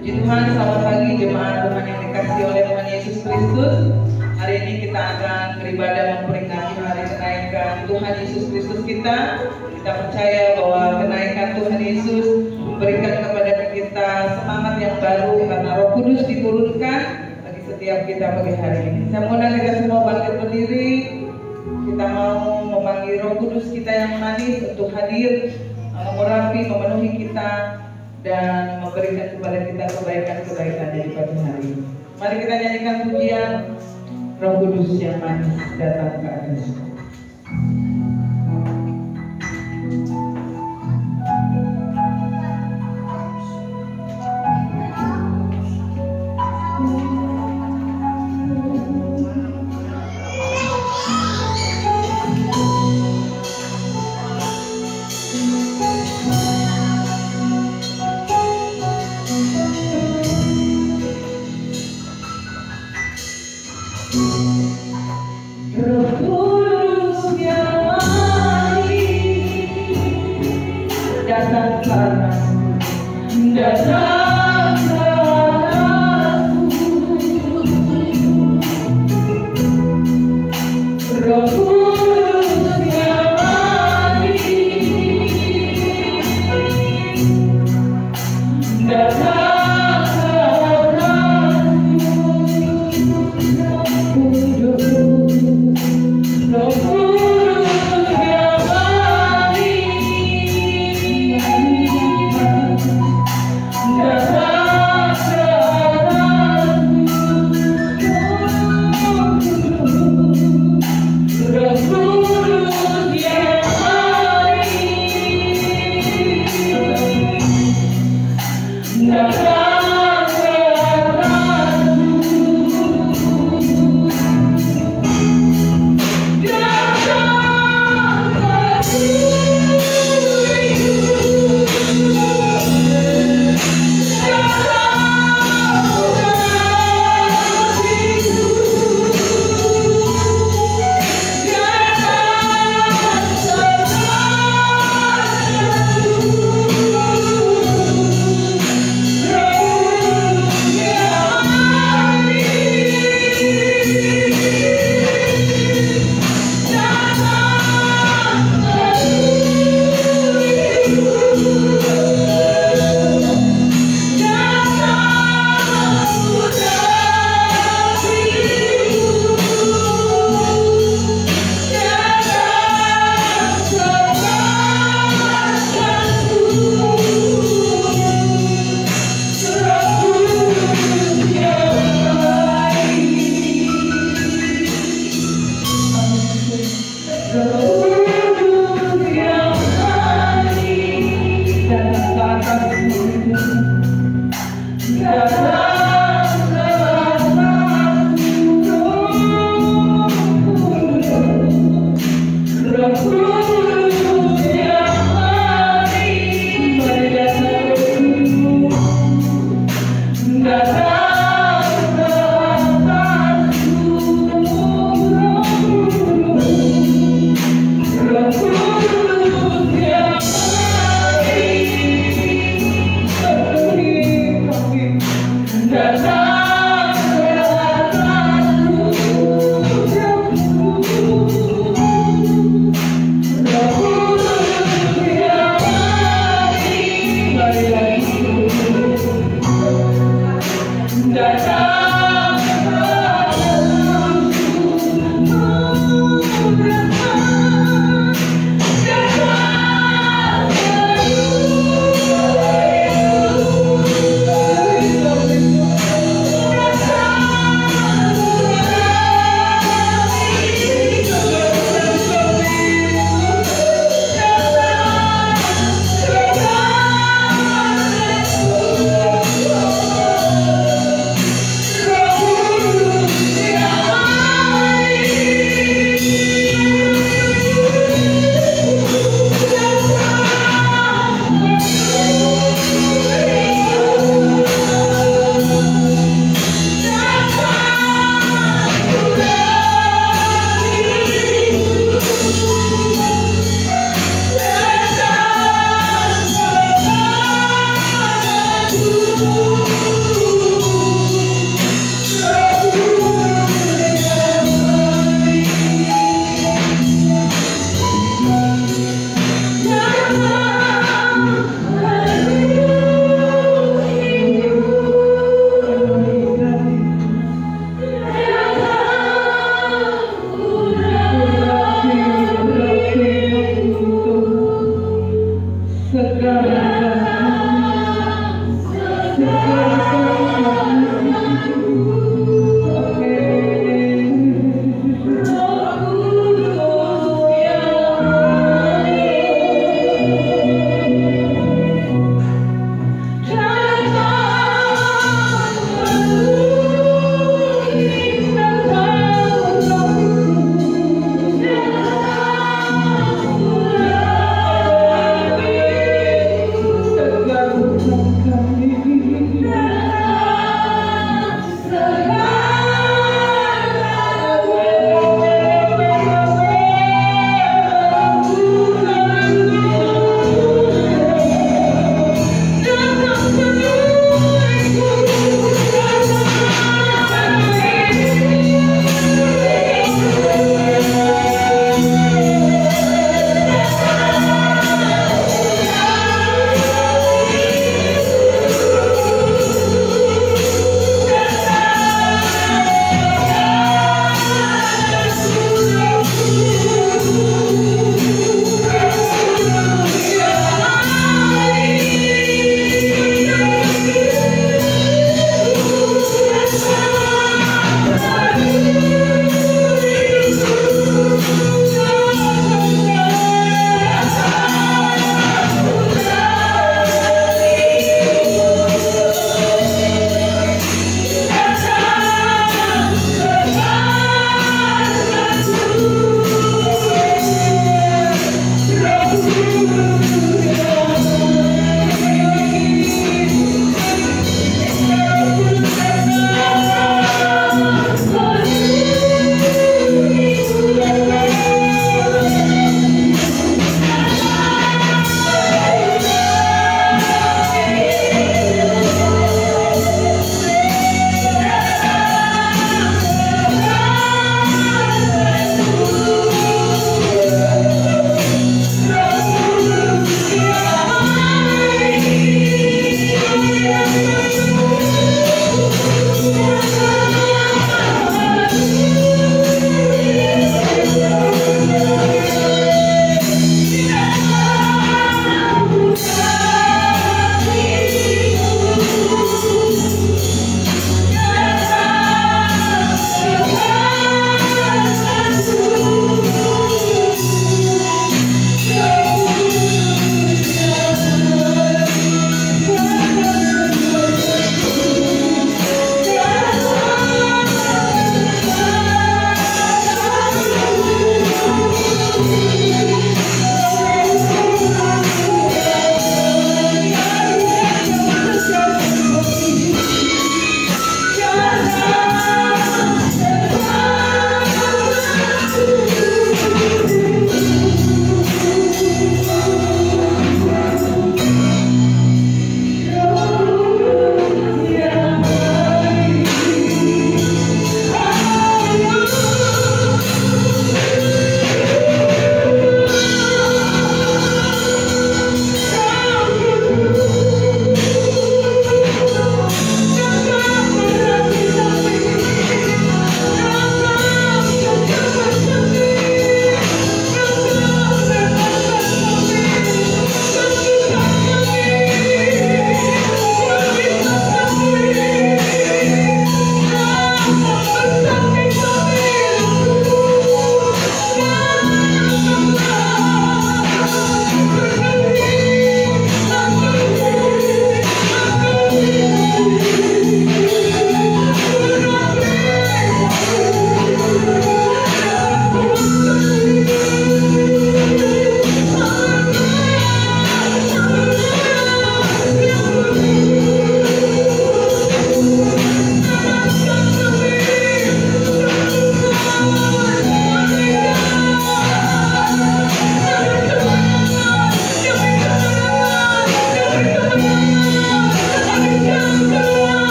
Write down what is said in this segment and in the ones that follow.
Puji Tuhan, selamat pagi jemaat Tuhan yang dikasihi oleh Tuhan Yesus Kristus. Hari ini kita akan beribadah memperingati hari kenaikan Tuhan Yesus Kristus kita. Kita percaya bahwa kenaikan Tuhan Yesus memberikan kepada kita semangat yang baru karena Roh Kudus diturunkan bagi setiap kita pagi hari ini. Saya mengundang kita semua bangkit berdiri. Kita mau memanggil Roh Kudus kita yang manis untuk hadir, mengurapi, memenuhi kita, dan memberikan kepada kita kebaikan-kebaikannya di pagi hari ini. Mari kita nyanyikan pujian Roh Kudus yang manis datang ke atas.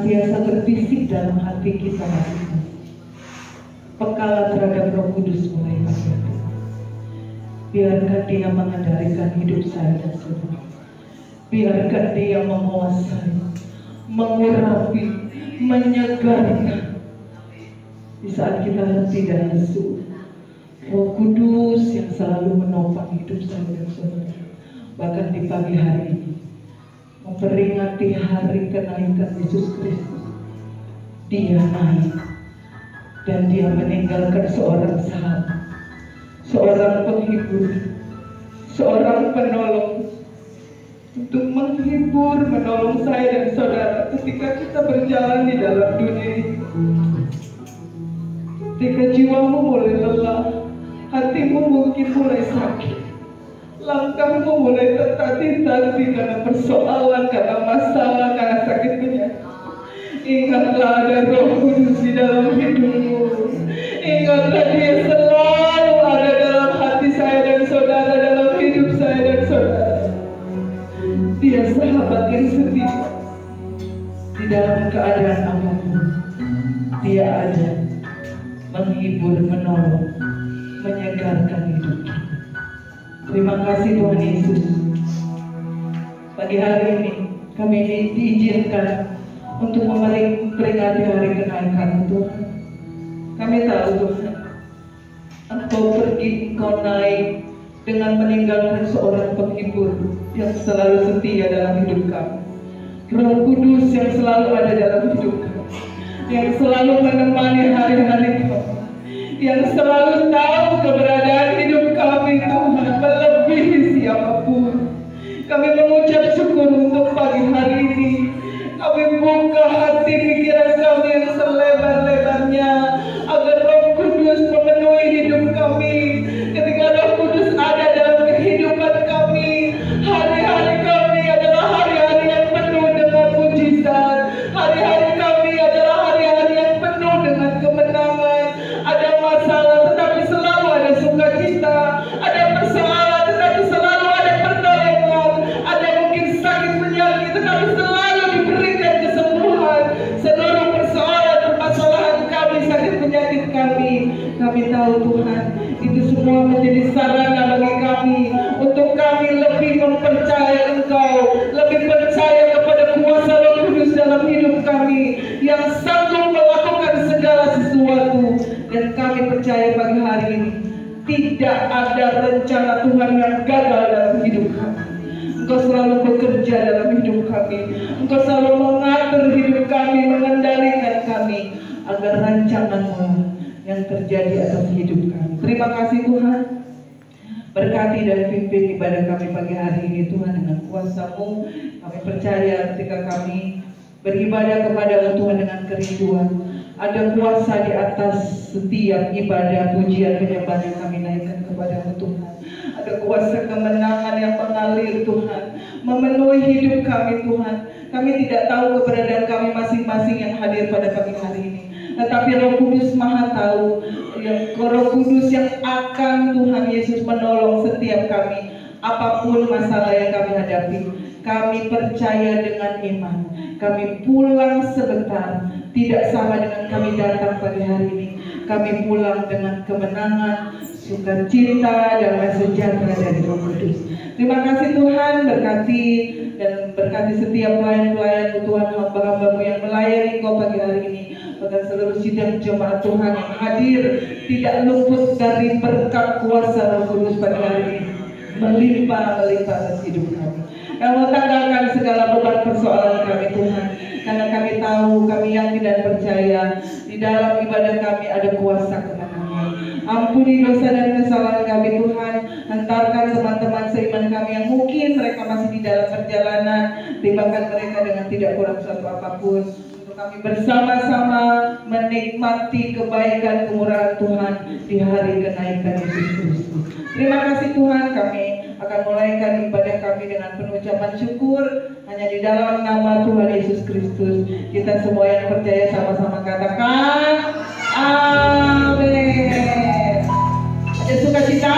senantiasa berbisik dalam hati kita masing-masing. Pekalah terhadap Roh Kudus mulai pagi hari. Biarkan Dia mengendalikan hidup saya dan saudara. Biarkan Dia menguasai, mengurapi, menyegarkan. Di saat kita letih dan lesu, Roh Kudus yang selalu menopang hidup saya dan saudara. Bahkan di pagi hari ini, memperingati hari kenaikan Yesus Kristus, Dia naik dan Dia meninggalkan seorang sahabat, seorang penghibur, seorang penolong untuk menghibur, menolong saya dan saudara ketika kita berjalan di dalam dunia ini. Ketika jiwamu mulai lelah, hatimu mungkin mulai sakit, langkahmu mulai tertatih-tatih karena persoalan, karena masalah, karena sakit penyakit. Ingatlah ada Roh Kudus di dalam hidupmu. Ingatlah Dia selalu ada dalam hati saya dan saudara, dalam hidup saya dan saudara. Dia sahabat yang setia. Di dalam keadaan apapun, Dia ada, menghibur, menolong, menyegarkan hidup kita. Terima kasih Tuhan Yesus. Pagi hari ini kami diizinkan untuk memperingati hari kenaikan Tuhan. Kami tahu Tuhan, Engkau pergi, Engkau naik dengan meninggalkan seorang penghibur yang selalu setia dalam hidup kami. Roh Kudus yang selalu ada dalam hidup kami, yang selalu menemani hari-hari kami, yang selalu tahu keberadaan hidup kami Tuhan melebihi siapapun. Kami mengucap syukur untuk pagi hari ini. Kami buka hati pikiran kami yang selebar-lebarnya agar Roh Kudus memenuhi hidup kami. Ketika Roh Kudus ada dalam kehidupan kami, hari-hari kami adalah hari-hari yang penuh dengan mujizat. Hari-hari kami adalah hari-hari yang penuh dengan kemenangan. Ada masalah tetapi selalu ada sukacita. Ada persoalan tetapi selalu ada pertolongan. Ada mungkin sakit penyakit tetapi selalu diberikan kesembuhan. Seluruh persoalan permasalahan kami, sakit penyakit kami tahu Tuhan, itu semua menjadi sarana bagi kami untuk kami lebih mempercayai Engkau, lebih percaya kepada kuasa Roh Kudus dalam hidup kami yang sanggup melakukan segala sesuatu. Dan kami percaya pagi hari ini tidak ada rencana Tuhan yang gagal dalam hidup kami. Engkau selalu bekerja dalam hidup kami. Engkau selalu mengatur hidup kami, mengendalikan kami agar rancangan-Mu yang terjadi atas hidup kami. Terima kasih Tuhan. Berkati dan pimpin ibadah kami pagi hari ini Tuhan dengan kuasa-Mu. Kami percaya ketika kami beribadah kepada-Mu Tuhan dengan kerinduan, ada kuasa di atas setiap ibadah, pujian, penyembahan yang kami naikkan kepada-Mu Tuhan. Ada kuasa kemenangan yang mengalir Tuhan, memenuhi hidup kami Tuhan. Kami tidak tahu keberadaan kami masing-masing yang hadir pada pagi hari ini, tetapi Roh Kudus Maha tahu. Roh Kudus yang akan Tuhan Yesus menolong setiap kami apapun masalah yang kami hadapi. Kami percaya dengan iman. Kami pulang sebentar, tidak sama dengan kami datang pagi hari ini. Kami pulang dengan kemenangan, sukacita, dan sejahtera dari Roh Kudus. Terima kasih Tuhan, berkati dan berkati setiap pelayan-pelayan Tuhan, hamba-hamba-Mu yang melayani Engkau pagi hari ini. Bahkan seluruh sidang jemaat Tuhan yang hadir tidak luput dari berkat kuasa Roh Kudus pada hari ini. Melimpah-melimpah atas hidup kami. Yang tanggalkan segala beban persoalan kami Tuhan. Karena kami tahu, kami yakin dan percaya di dalam ibadah kami ada kuasa kemenangan. Ampuni dosa dan kesalahan kami Tuhan. Hantarkan teman-teman seiman kami yang mungkin mereka masih di dalam perjalanan. Tibakan mereka dengan tidak kurang suatu apapun. Kami bersama-sama menikmati kebaikan kemurahan Tuhan di hari kenaikan Yesus Kristus. Terima kasih Tuhan, kami akan mulaikan ibadah kami dengan pengucapan syukur hanya di dalam nama Tuhan Yesus Kristus. Kita semua yang percaya sama-sama katakan amin. Ada sukacita?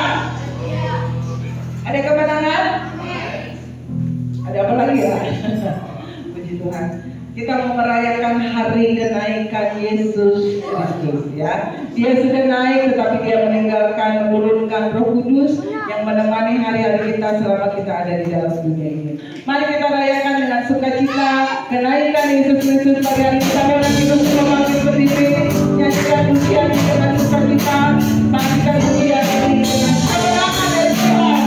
Ada kemenangan? Ada apa lagi ya? Puji Tuhan. Kita mau merayakan hari kenaikan Yesus Kristus ya. Dia sudah naik tetapi dia meninggalkan menurunkan Roh Kudus yang menemani hari-hari kita selama kita ada di dalam dunia ini. Mari kita rayakan dengan sukacita kenaikan Yesus Kristus pada hari kita. Orang hidup selalu berdiri nyanyikan pujian dengan sukacita, bangkitkan pujian dengan kemenangan dari Tuhan.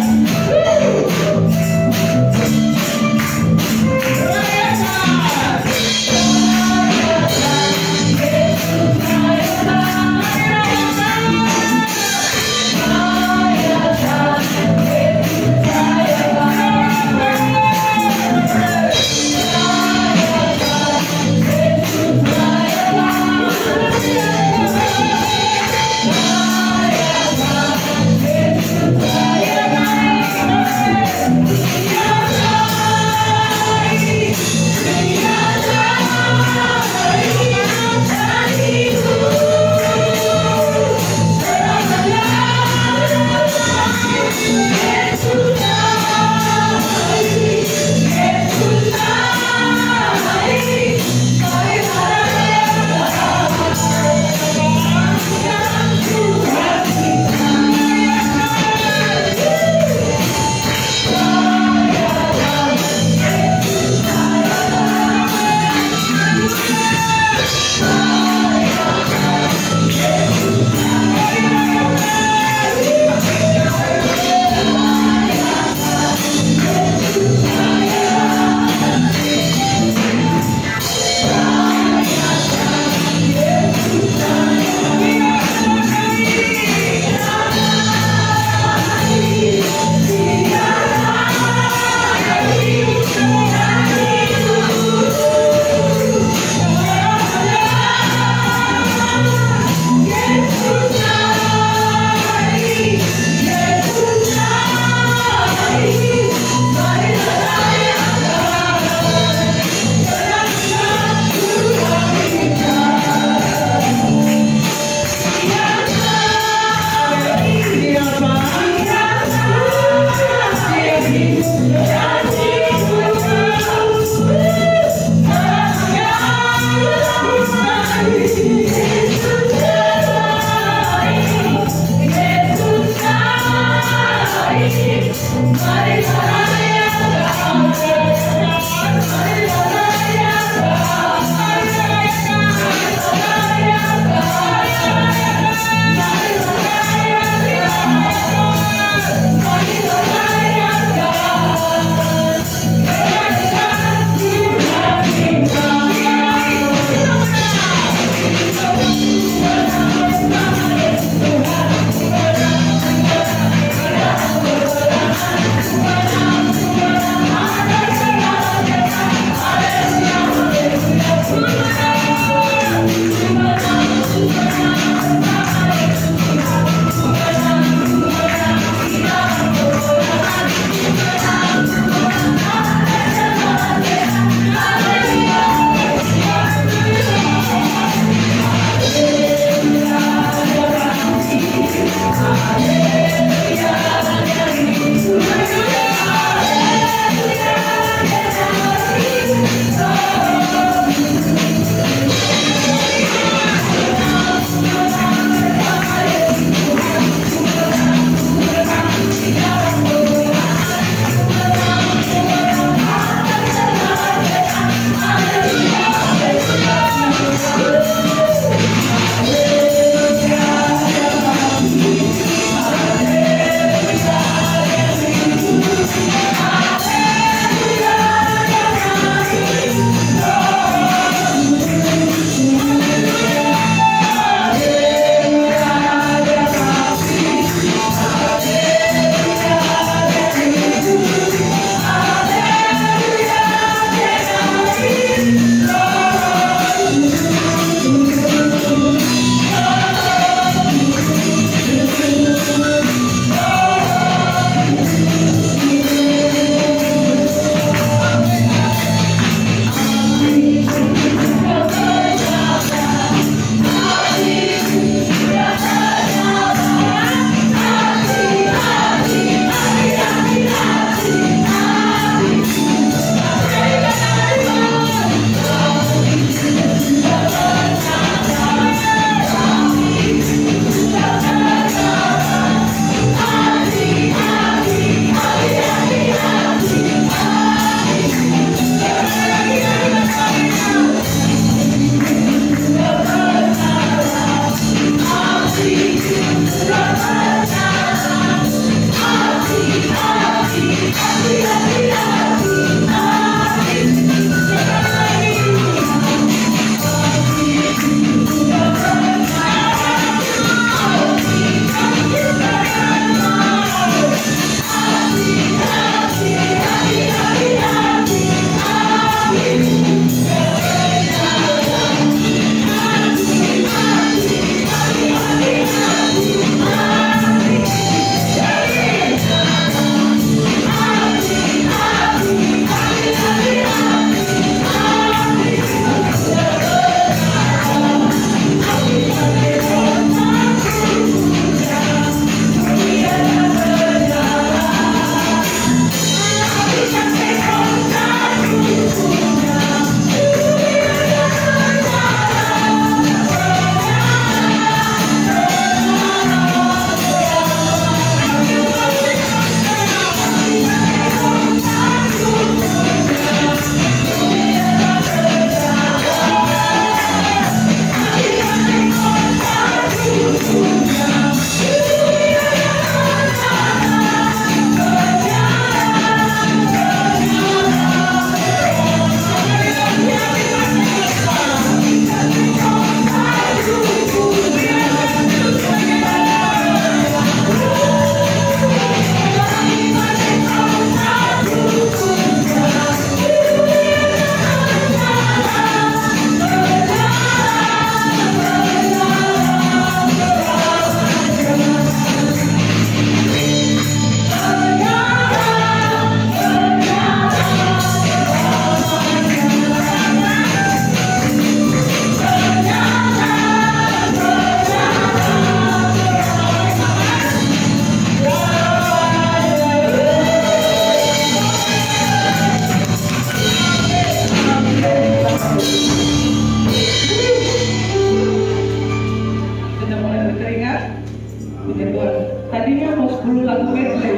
medley.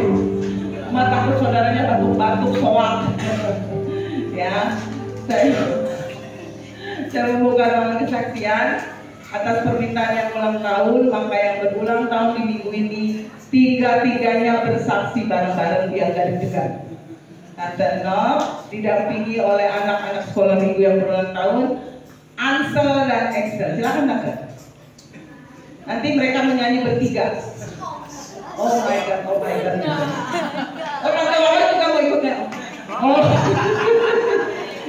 Cuma takut saudaranya batuk-batuk soak. Ya, saya membuka ruangan kesaksian atas permintaan yang ulang tahun, maka yang berulang tahun di minggu ini tiga-tiganya bersaksi bareng-bareng biar gak deg-degan. Tante Nok didampingi oleh anak-anak sekolah minggu yang berulang tahun, Ansel dan Excel. Silakan Tante. Nanti mereka menyanyi bertiga. Oh my god, oh my god. Oh, Tante Mama juga mau ikutnya. Oh,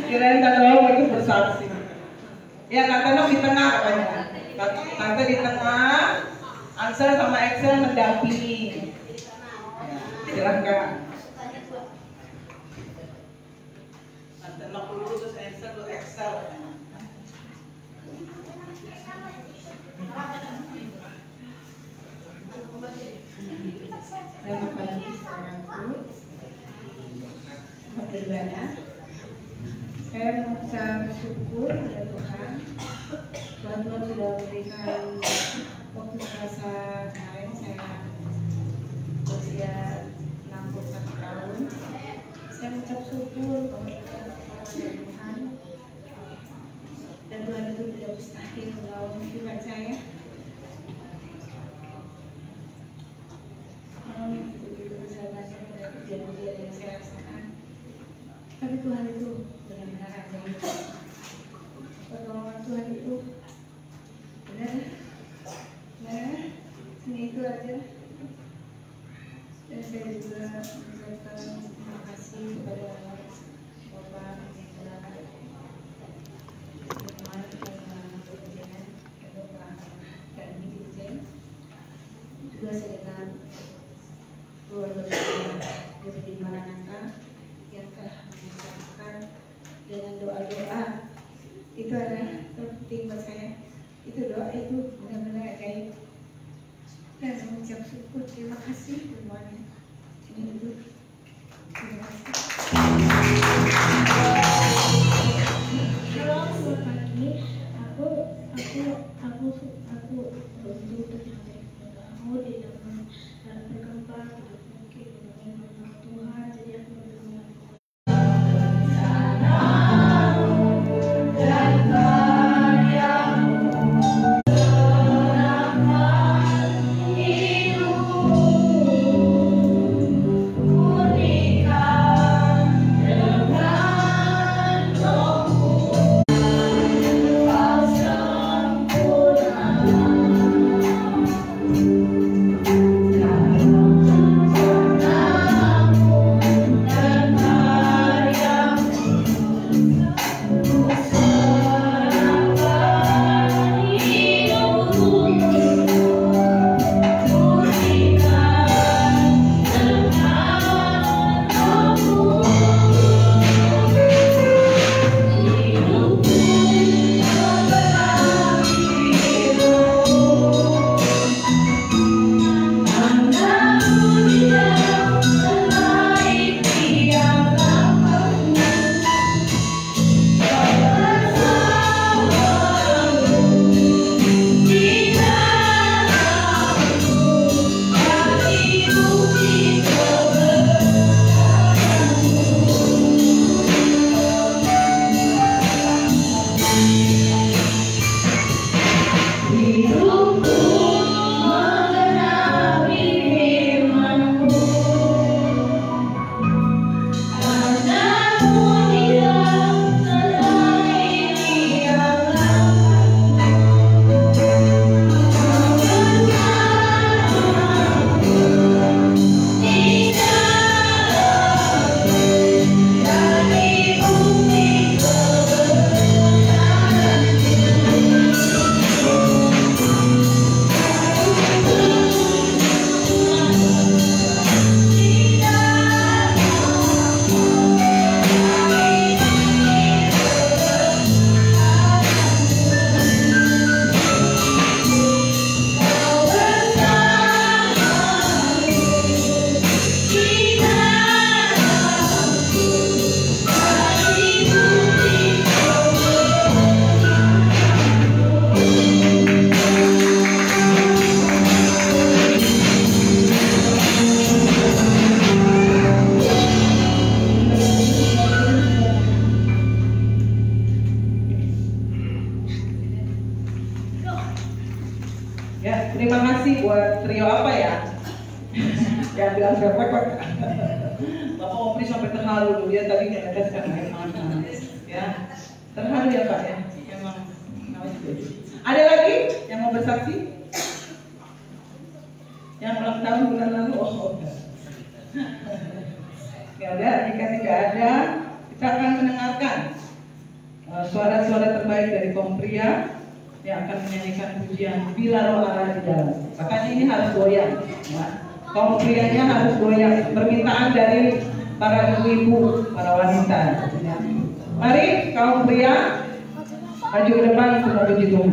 kirain Tante Mama mau ikut bersaksi. Ya, Tante Nok di tengah katanya. Tante di tengah, Ansel sama Excel mendampingi. Silakan. Tante Nok dulu terus Excel. Selamat pagi saudaraku, beribadah. Saya mengucap syukur kepada Tuhan. Tuhan sudah memberikan waktu selasa kemarin saya berusia 61 tahun. Saya mengucap syukur kepada Tuhan, dan Tuhan itu tidak mustahil melawan kehidupan saya. Begitu bersahabatnya pada kejadian yang saya rasakan, tapi Tuhan itu benar-benar ajaib. Pertolongan Tuhan itu benar, hanya itu aja. Dan saya juga mengucapkan terima kasih kepada Bapak yang telah berteman karena pekerjaan dan Bapak dan Dirjen. Juga saya dengan keluarga dari Maranatha yang telah mengucapkan dengan doa-doa. Itu adalah terpenting buat saya. Itu doa itu benar-benar ajaib. Dan mengucap syukur, terima kasih semuanya. Ini dulu. Terima kasih. Halo, selamat pagi. Aku bersyukur kamu di dalam berkembang mungkin dengan Tuhan, jadi aku berdoa. Ya, terima kasih buat trio apa ya? Yang bilang repot. Bapak Opri sampai terharu, dia tadi meneteskan air mata. Ya, terharu ya Pak ya. Emang. Ada lagi yang mau bersaksi? Yang ulang tahun bulan lalu? Oh, nggak ada. Jika tidak ada, kita akan mendengarkan suara-suara terbaik dari kaum pria yang akan menyanyikan pujian Bila Roh Allah di dalam. Makanya ini harus goyang. Ya. Kaum prianya harus goyang. Permintaan dari para ibu-ibu, para wanita. Ya. Mari kaum pria maju ke depan untuk memuji Tuhan.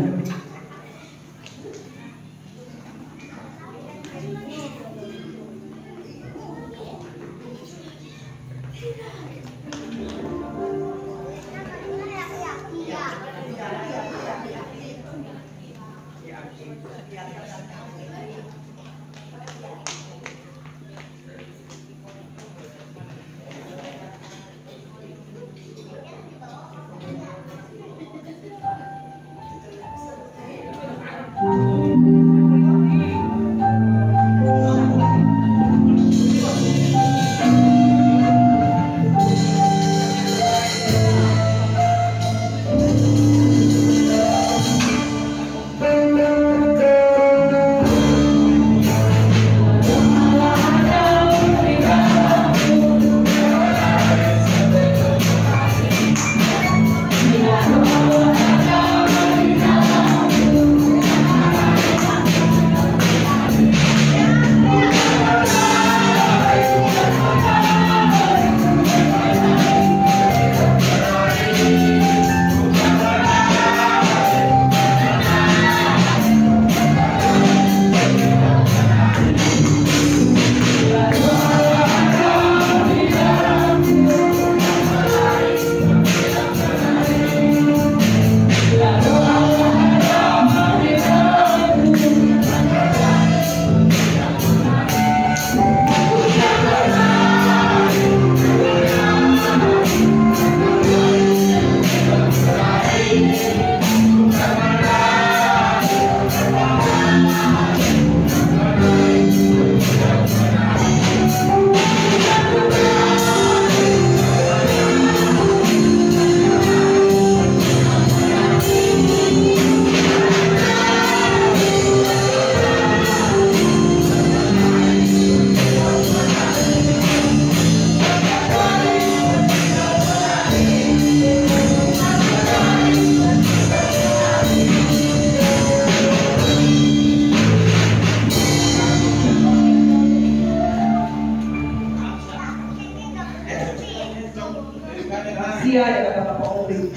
Rahasia ya kata Bapak Omri.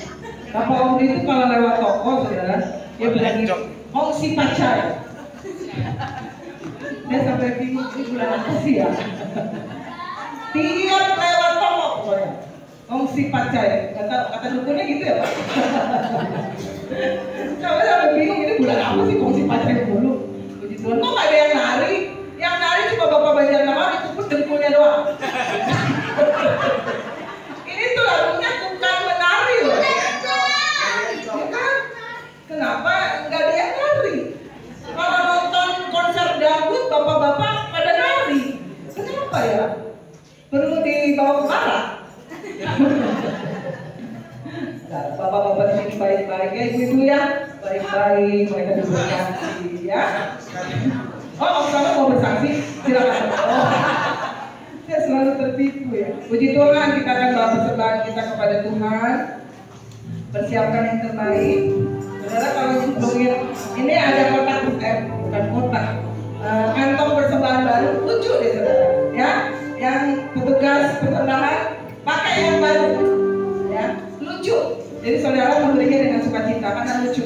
Bapak Omri itu kalau lewat toko, saudara, dia bilang mau si pacar. Dia sampai bingung ini bulan apa sih ya? Tiap lewat toko pokoknya. Mau si pacar. Kata dukunnya gitu ya Pak. Sampai bingung ini bulan apa sih mau si pacar dulu. Puji Tuhan, kok nggak ada yang nari? Yang nari cuma Bapak Banjarnegara, itu pun dengkulnya doang. Ini tuh lagunya bukan menari loh. Ya kan? Kenapa nggak ada yang nari? Kalau nonton konser dangdut, bapak-bapak pada nari. Kenapa ya? Perlu dibawa ke barat? Bapak-bapak di sini baik-baik ya, ibu-ibu ya, baik-baik, mereka bersaksi ya. Oh, kamu mau bersaksi? Silakan. Oh. Saya selalu tertipu ya. Puji Tuhan, kita akan bawa persembahan kita kepada Tuhan. Persiapkan yang terbaik. Saudara kalau ngomongin ini ada kotak bukan kotak, kantong persembahan baru, lucu deh saudara. Ya, yang petugas persembahan pakai yang baru, ya, lucu. Jadi saudara memberinya dengan sukacita karena lucu.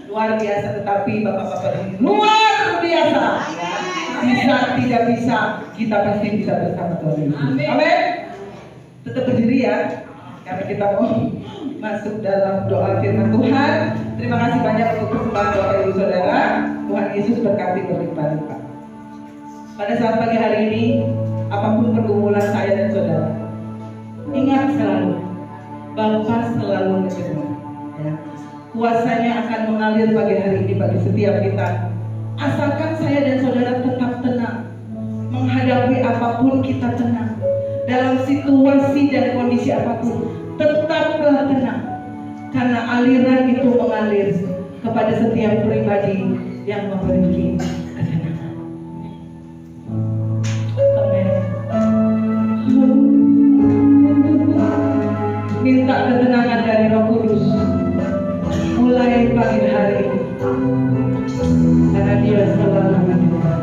luar biasa, tetapi bapak-bapak ini luar biasa. Bisa tidak bisa, kita pasti bisa bersama Tuhan. Amin. Tetap berdiri ya, karena kita mau masuk dalam doa firman Tuhan. Terima kasih banyak untuk persembahan Bapak Ibu Saudara. Tuhan Yesus berkati berlimpah-limpah. Pada saat pagi hari ini, apapun pergumulan saya dan saudara, ingat selalu, Bapa selalu mendengar. Ya. Kuasanya akan mengalir pagi hari ini bagi setiap kita. Asalkan saya dan saudara tetap tenang, menghadapi apapun kita tenang. Dalam situasi dan kondisi apapun, tetaplah tenang. Karena aliran itu mengalir kepada setiap pribadi yang memiliki ketenangan. Amin. Minta ketenangan dari Roh Kudus mulai pagi hari ini, karena Dia selalu mendengar.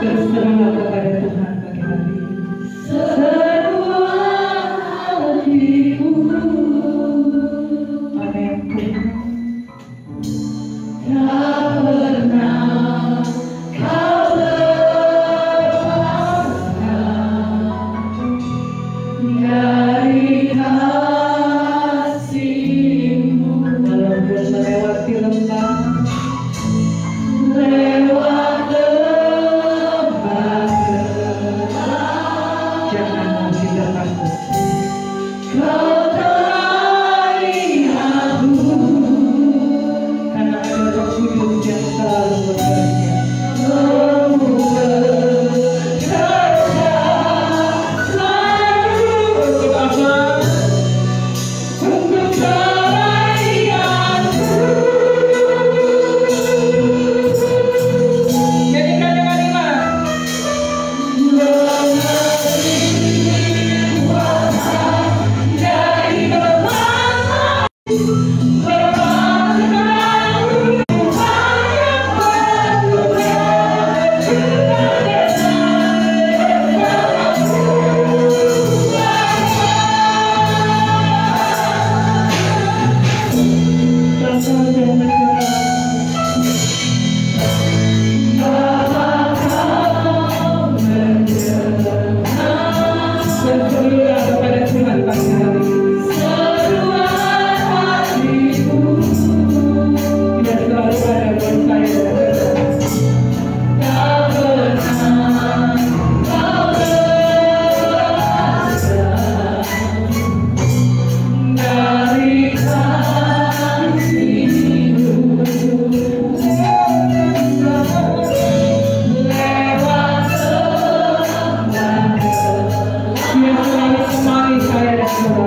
Berserahlah kepada Tuhan pagi hari ini. Semua hatiku. Amin. Tak pernah kau lepaskan dari kasih-Mu. Walaupun melewati lembah, lewat lembah gelap, jangan kita takut. Kau telah lihatku, karena ada Roh Kudus yang selalu bekerja. Saya dan saudara.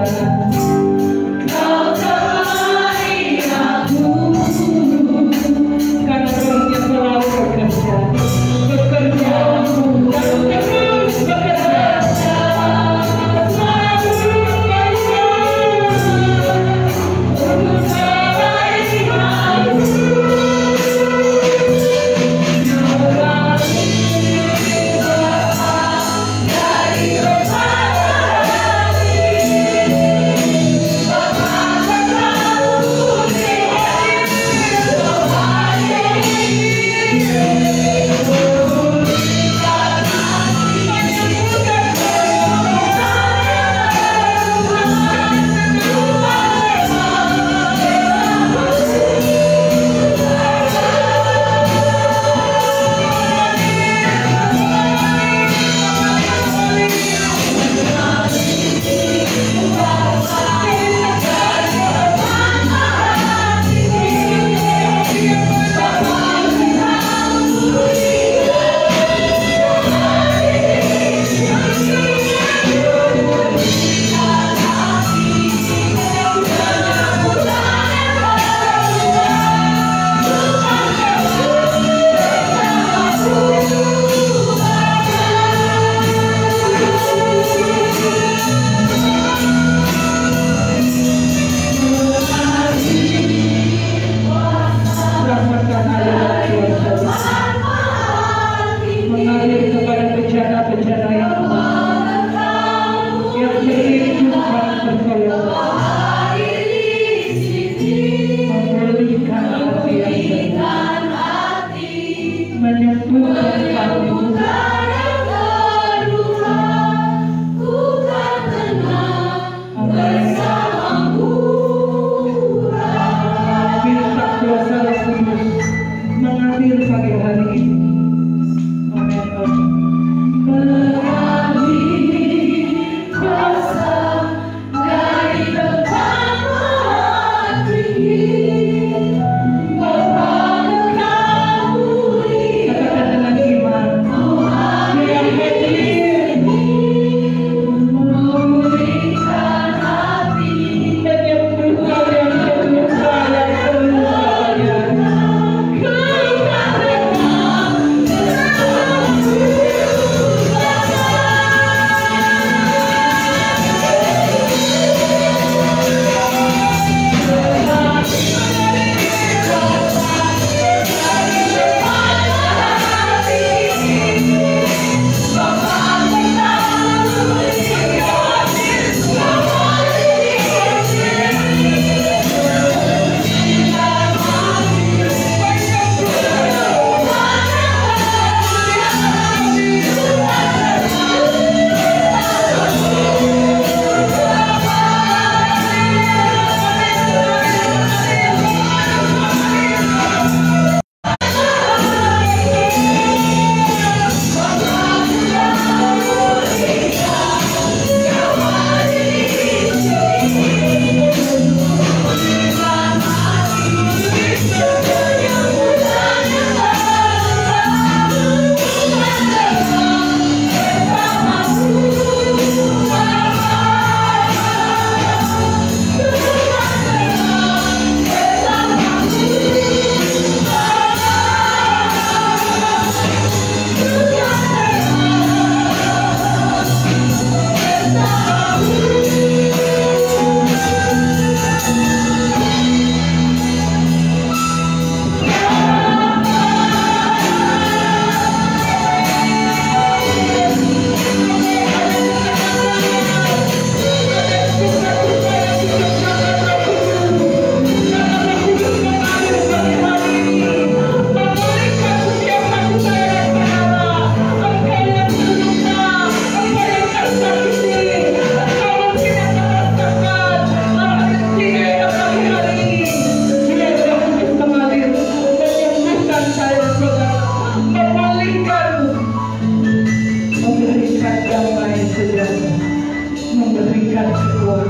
jalan keluar,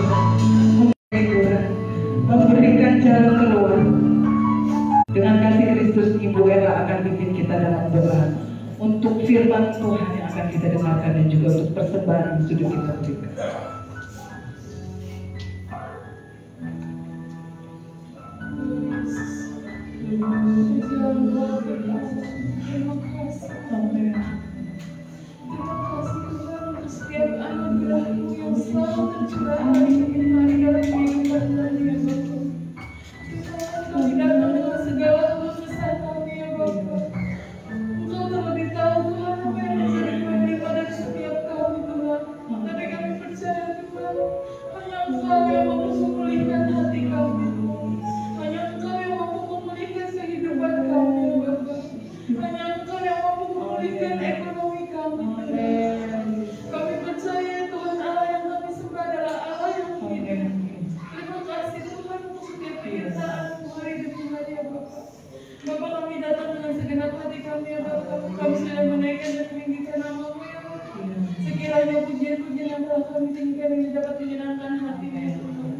memberikan jalan keluar. Dengan kasih Kristus, Ibu Ella akan pimpin kita dalam doa untuk firman Tuhan yang akan kita dengarkan dan juga untuk persembahan yang sudah kita berikan. Setiap anugerah-Mu yang selalu tercurah hari demi hari dalam kehidupan kami ya Bapa. Tuhan, kami datang dengan segala keluh kesah kami ya Bapa. Engkau terlebih tahu Tuhan apa yang menjadi beban daripada setiap kami Tuhan. Tapi kami percaya Tuhan, hanya Engkau yang mampu memulihkan hati kami. Hanya Engkau yang mampu memulihkan kehidupan kami ya Bapa. Hanya Engkau yang mampu memulihkan ekonomi kami Tuhan. Kami percaya Tuhan Allah yang kami sembah adalah Allah yang hidup. Terima kasih Tuhan untuk setiap penyertaan-Mu hari demi hari ya Bapa. Bapa, kami datang dengan segenap hati kami ya Bapa. Kami sudah menaikkan dan meninggikan nama-Mu ya Bapa. Sekiranya pujian-pujian yang telah kami tinggikan ini dapat menyenangkan hati-Mu ya Tuhan.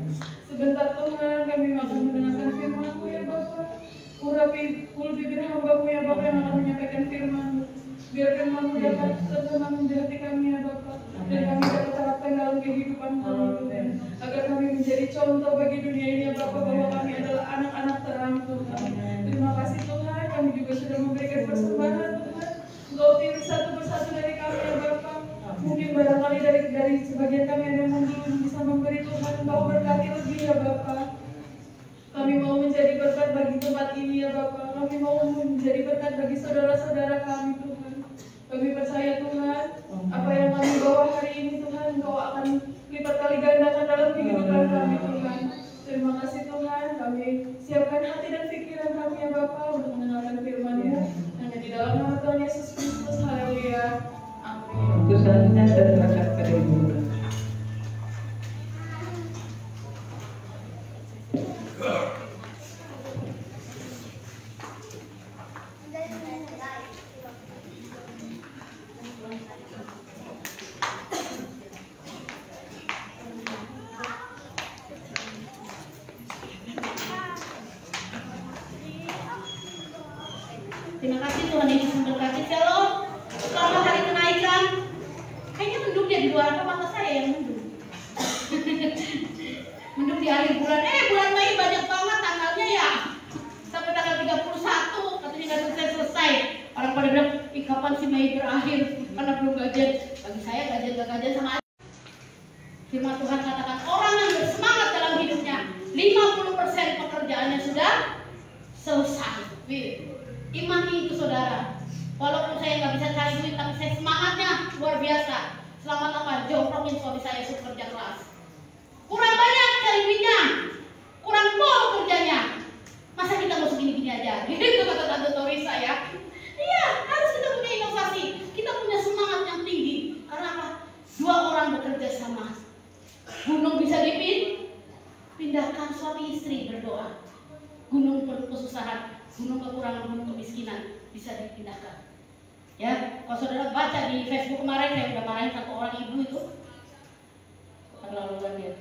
Sebentar Tuhan kami akan mendengarkan firman-Mu ya Bapa. Urapi bibir hamba-Mu ya Bapa yang akan menyampaikan firman-Mu. Biar firman-Mu dapat tertanam di hati kami ya Bapa. Dan kami dapat terapkan dalam kehidupan kami Tuhan. Agar kami menjadi contoh bagi dunia ini ya Bapa, bahwa kami adalah anak-anak terang Tuhan. Terima kasih Tuhan, kami juga sudah memberikan persembahan Tuhan. Engkau pilih satu persatu dari kami ya Bapa. Mungkin barangkali dari sebagian kami ada yang belum bisa memberi Tuhan. Engkau berkati lebih ya Bapa. Kami mau menjadi berkat bagi tempat ini ya Bapa. Kami mau menjadi berkat bagi saudara-saudara kami Tuhan. Kami percaya Tuhan, apa yang kami bawa hari ini Tuhan, Engkau akan lipat kali gandakan dalam kehidupan kami Tuhan. Terima kasih Tuhan, kami siapkan hati dan pikiran kami ya Bapa untuk mendengarkan firman-Mu. Hanya di dalam nama Tuhan Yesus Kristus, haleluya. Amin. Tuhannya dan berkat pada Ibu. Terima kasih Tuhan Yesus memberkati. Shalom. Selamat hari kenaikan. Kayaknya mendung dia di luar, apa mata saya yang mendung. Mendung di akhir bulan. Bulan Mei banyak banget tanggalnya ya. Sampai tanggal 31 katanya nggak selesai. Orang pada bilang, kapan sih Mei berakhir? Karena belum gajian. Bagi saya gajian sama aja. Firman Tuhan katakan orang yang bersemangat dalam hidupnya 50% pekerjaannya sudah selesai. Imani itu saudara. Walaupun saya nggak bisa cari duit, tapi saya semangatnya luar biasa. Selamat apa? Jongkrongin suami saya suruh kerja keras. Kurang banyak cari duitnya, kurang pol kerjanya. Masa kita mau segini-gini aja? Gitu kata Tante Torisa ya. Iya, harus kita punya inovasi. Kita punya semangat yang tinggi. Karena apa? Dua orang bekerja sama. Gunung bisa dipindahkan, suami istri berdoa. Gunung kesusahan, gunung kekurangan, gunung kemiskinan bisa dipindahkan. Ya, kalau saudara baca di Facebook kemarin, saya udah marahin satu orang ibu itu keterlaluan dia.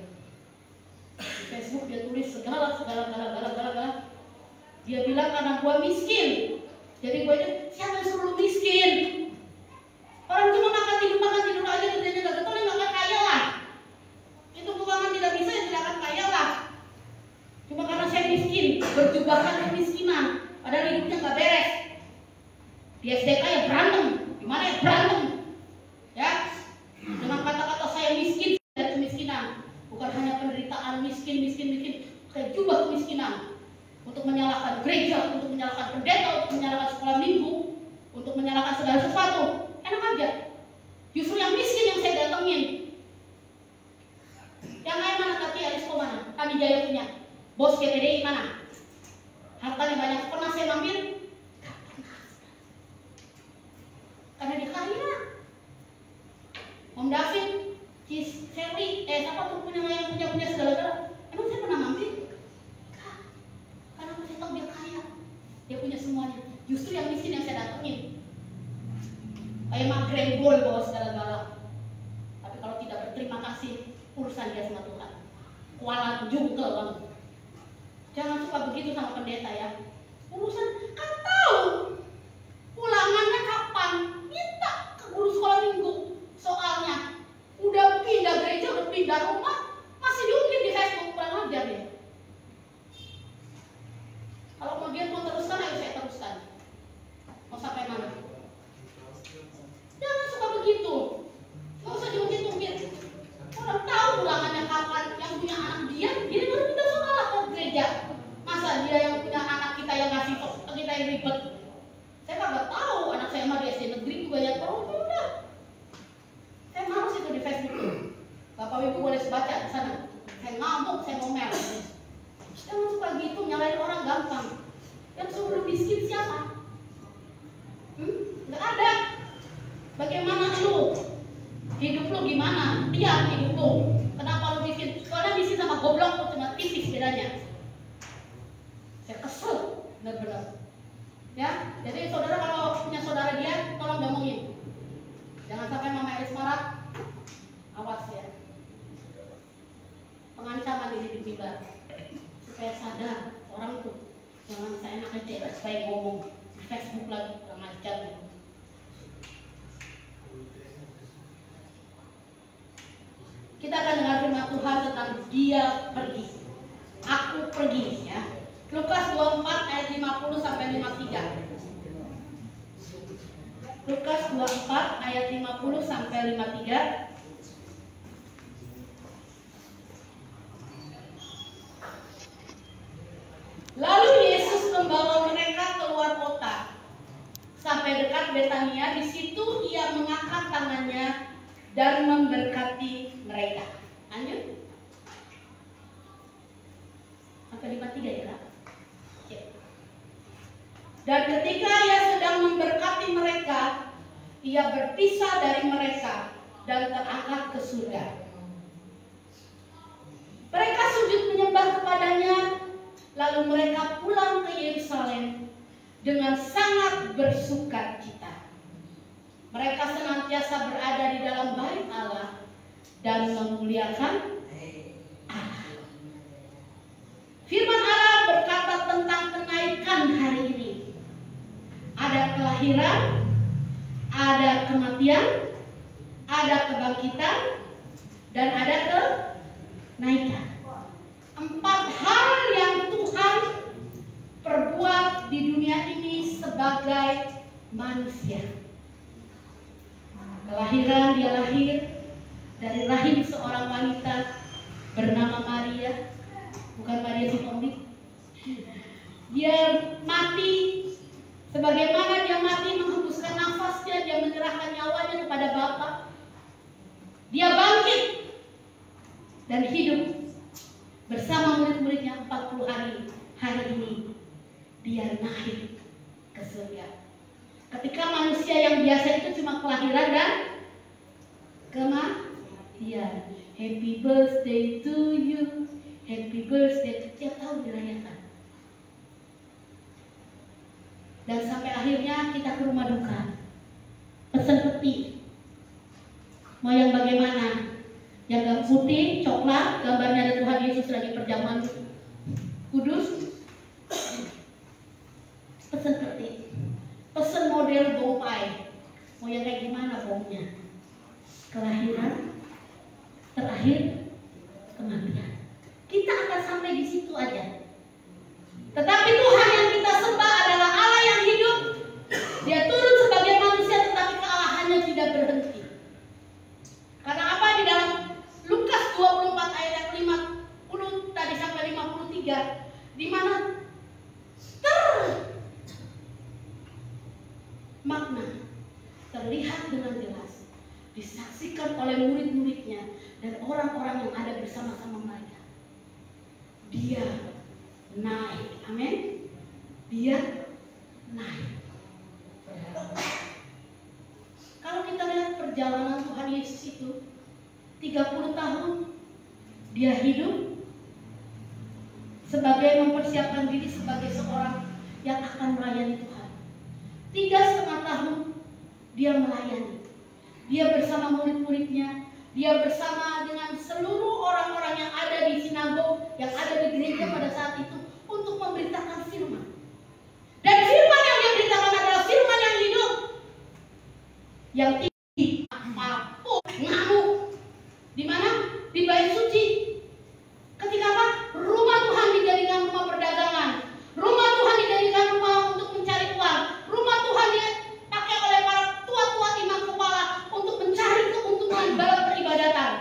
Di Facebook dia tulis segala. Dia bilang karena gua miskin, jadi gua itu siapa yang suruh lu miskin? Orang cuma makan tidur aja kerjanya gak betul, ya gak kaya lah. Itu keuangan tidak bisa, ya tidak akan kaya lah. Cuma karena saya miskin, berjubahkan kemiskinan, padahal hidupnya nggak beres. Di SDK ya berantem, gimana ya berantem, ya. Dengan kata-kata saya miskin dari kemiskinan, bukan hanya penderitaan miskin, kayak jubah kemiskinan, untuk menyalahkan gereja, untuk menyalahkan pendeta, untuk menyalahkan sekolah minggu, untuk menyalahkan segala sesuatu. Enak aja. Justru yang miskin yang saya datengin. Yang lain mana? Tapi Alisko mana? Kami Jaya punya. Bos KPDI mana? Hartanya banyak, pernah saya ambil? Karena dia kaya. Om David, Cis Ferry, siapa tuh yang punya segala-gala? Emang saya pernah ambil? Karena saya tahu dia kaya. Dia punya semuanya. Justru yang miskin yang saya datengin. Kayak Mak Grandboy bawa segala-gala. Tapi kalau tidak berterima kasih kasih urusan dia sama Tuhan. Kualat jungkel kamu. Jangan suka begitu sama pendeta ya. Urusan kan tahu ulangannya kapan, minta ke guru sekolah minggu. Soalnya udah pindah gereja, udah pindah rumah, masih diungkit di Facebook, kurang ajar ya. Kalau mau dia mau teruskan, ayo saya teruskan. Mau sampai mana? Jangan suka begitu. Nggak usah diungkit-ungkit. Orang tahu ulangannya kapan. Yang punya anak dia baru pindah sekolah ke gereja. Masa dia yang punya anak kita yang ngasih kita yang ribet? Saya kagak tahu. Anak saya mah di SD negeri juga ya. Kalau udah, saya males itu di Facebook. Bapak Ibu boleh baca di sana. Saya ngamuk, saya ngomel. Jangan suka gitu, nyalain orang gampang. Yang suruh miskin siapa? Nggak ada. Bagaimana lu? Hidup lu gimana? Lihat hidup lu. Kenapa lu miskin? Soalnya miskin sama goblok tuh cuma tipis bedanya. Saya kesel, benar-benar. Ya, jadi saudara kalau punya saudara dia, tolong ngomongin. Jangan sampai Mama Elis marah. Awas ya. Pengancaman di mimbar. Supaya sadar orang itu jangan saya enak aja supaya ngomong di Facebook lagi kurang ajar. Kita akan dengar firman Tuhan tentang dia pergi. Aku pergi ya. Lukas 24 ayat 50 sampai 53. Lukas 24 ayat 50 sampai 53. Lalu Yesus membawa mereka keluar kota sampai dekat Betania. Di situ ia mengangkat tangannya dan memberkati mereka. Lanjut. Sampai 53 ya, Kak? Oke. Dan ketika ia sedang memberkati mereka, ia berpisah dari mereka dan terangkat ke surga. Mereka sujud menyembah kepadanya. Lalu mereka pulang ke Yerusalem dengan sangat bersukacita. Mereka senantiasa berada di dalam bait Allah dan memuliakan Allah. Firman Allah berkata tentang kenaikan hari ini. Ada kelahiran, ada kematian, ada kebangkitan, dan ada kenaikan. 4 hal yang Tuhan perbuat di dunia ini sebagai manusia. Kelahiran, dia lahir dari rahim seorang wanita bernama Maria, bukan Maria si Tommy. Dia mati, sebagaimana dia mati menghembuskan nafasnya, dia menyerahkan nyawanya kepada Bapa. Dia bangkit dan hidup bersama murid-muridnya 40 hari. Hari ini dia naik ke surga. Ketika manusia yang biasa itu cuma kelahiran dan kematian. Happy birthday to you, happy birthday, tiap tahun dirayakan. Dan sampai akhirnya kita ke rumah duka. Pesan peti. Mau yang bagaimana? Yang gambar putih, coklat, gambarnya ada Tuhan Yesus lagi perjamuan kudus. Pesen peti. Pesen model bongpai. Mau yang kayak gimana bongnya? Kelahiran, terakhir kematian. Kita akan sampai di situ aja. Tetapi Tuhan yang kita sembah adalah Allah yang hidup. Dia turun sebagai manusia, tetapi kealahannya tidak berhenti. Karena apa? Di dalam Lukas 24 ayat 50 tadi sampai 53, di mana makna terlihat dengan jelas, disaksikan oleh murid-muridnya dan orang-orang yang ada bersama-sama mereka. Dia naik, amin. Dia naik. Kalau kita lihat perjalanan Tuhan Yesus itu 30 tahun dia hidup sebagai mempersiapkan diri sebagai seorang yang akan melayani Tuhan. 3,5 tahun dia melayani. Dia bersama murid-muridnya Dia bersama dengan seluruh orang-orang yang ada di sinagog, yang ada di gereja pada saat itu untuk memberitakan firman. Dan firman yang dia beritakan adalah firman yang hidup, yang tinggi, mabuk, ngamuk. Di mana? Di bait suci. Ketika apa? Rumah Tuhan dijadikan rumah perdagangan. Rumah Tuhan dijadikan rumah untuk mencari uang. Rumah Tuhan dipakai oleh para tua-tua imam kepala untuk mencari keuntungan dalam peribadatan.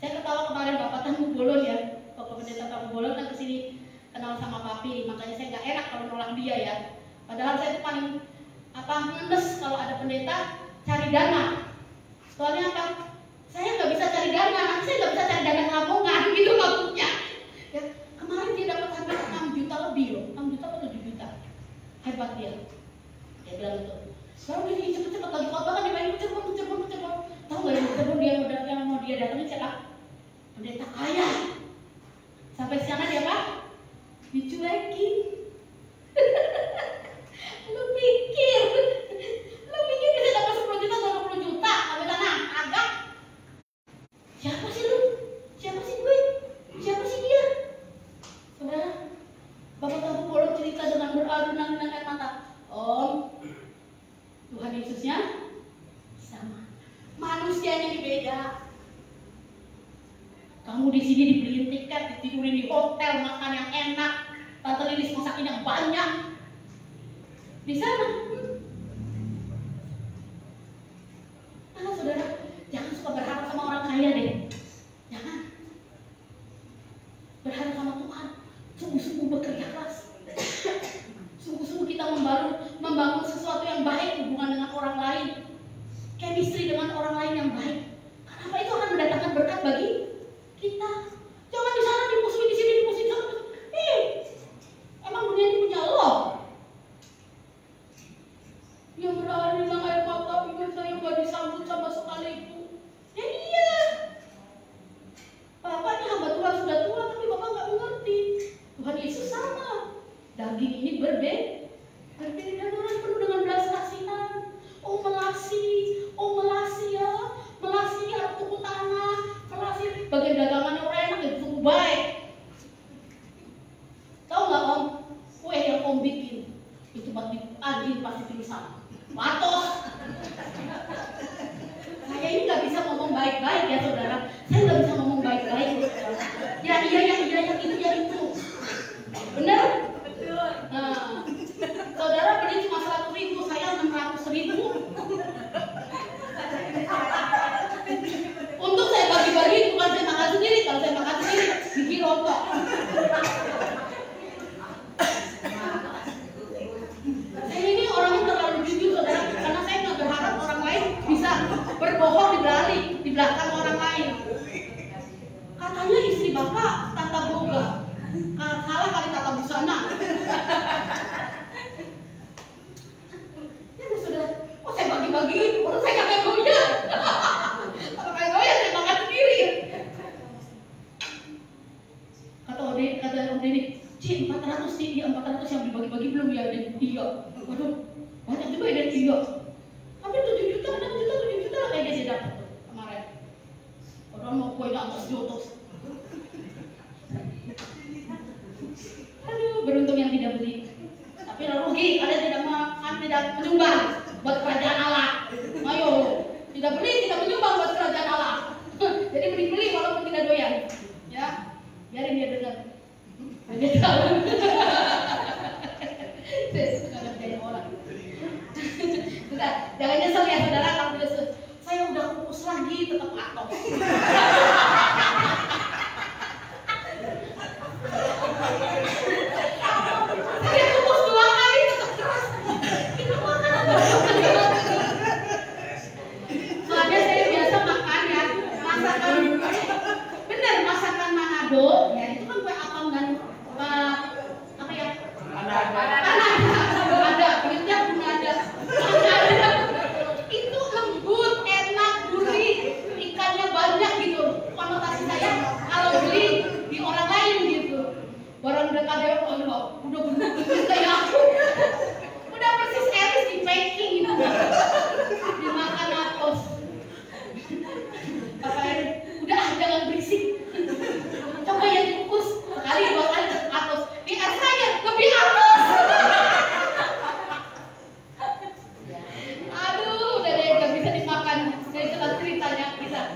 Saya ketawa kemarin Bapak Tamu Bolon ya. Bapak Pendeta Tamu Bolon kan kesini kenal sama Papi, makanya saya nggak enak kalau nolak dia ya. Padahal saya tuh paling ngenes kalau ada pendeta cari dana. Soalnya apa? Saya nggak bisa cari dana, nanti saya nggak bisa cari dana ngabungan gitu maksudnya. Ya, kemarin dia dapat hampir 6 juta lebih loh, 6 juta atau 7 juta. Hebat dia. Dia bilang itu. Sekarang ini cepet-cepet lagi khotbah kan dimainin cepet. Tahu nggak yang mau dia datangin siapa? Pendeta kaya. Sampai sana dia apa? Dicuekin. Lu pikir bisa dapat 10 juta atau 20 juta sampai sana? Agak. Siapa sih lu? Siapa sih gue? Siapa sih dia? Saudara, Bapak Tahu Bolon cerita dengan beradu-adu air mata. Om, Tuhan Yesusnya sama. Manusianya ini beda. Kamu di sini dibeliin tiket, ditidurin di hotel, makan yang enak, Tante Lilis masakin yang banyak. Di sana. Nah, saudara, jangan suka berharap sama orang kaya deh. Jangan. Berharap sama Tuhan. Sungguh-sungguh bekerja keras. Sungguh-sungguh kita membangun sesuatu yang baik, hubungan dengan orang lain, chemistry dengan orang lain yang baik. Kenapa itu akan mendatangkan berkat bagi kita? Jangan di sana dimusuhin, di sini dimusuhin, di sana. Emang dunia ini punya lo? Yang berani dengan air mata, pikir saya nggak disambut sama sekali itu. Ya iya. Bapak ini hamba Tuhan sudah tua, tapi Bapak nggak mengerti. Tuhan Yesus sama. Daging ini berbeda dan orang penuh dengan belas kasihan. Oh melasi ya, melasi harus tepuk tangan, melasi bagian dagangannya orang enak itu sungguh baik. Tahu nggak Om? Kue yang Om bikin itu pasti pingsan. Matos. Saya ini nggak bisa ngomong baik-baik ya saudara. Saya nggak bisa ngomong baik-baik. Ya iya yang itu. Benar? Nah, saudara beli cuma 100.000, saya 600.000. Untuk saya bagi-bagi, bukan saya makan sendiri. Kalau saya makan sendiri, bikin rokok. Saya ini orangnya terlalu jujur saudara, karena saya nggak berharap orang lain bisa berbohong di belakang orang lain. Katanya istri Bapak tata boga. Salah kali tata busana. Ya sudah, saya bagi-bagi, orang saya kakek goyang. Kalau kayak goyang saya makan sendiri. Kata Om Deddy, Ci 400 sih, ya 400 yang dibagi-bagi belum ya? Iya. Waduh, banyak juga ya dari iya. Hampir 7 juta, 6 juta lah kayaknya dia dapat kemarin. Orang mau kue atas jotos. Aduh, beruntung yang tidak beli. Tapi rugi, kalian tidak menyumbang buat kerajaan Allah. Ayo, tidak beli, tidak menyumbang buat kerajaan Allah. Jadi beli walaupun tidak doyan. Ya, biarin dia dengar. Dia tahu. Saya suka ngerjain orang. Jangan nyesel ya saudara kalau dia saya udah kukus lagi tetap atok.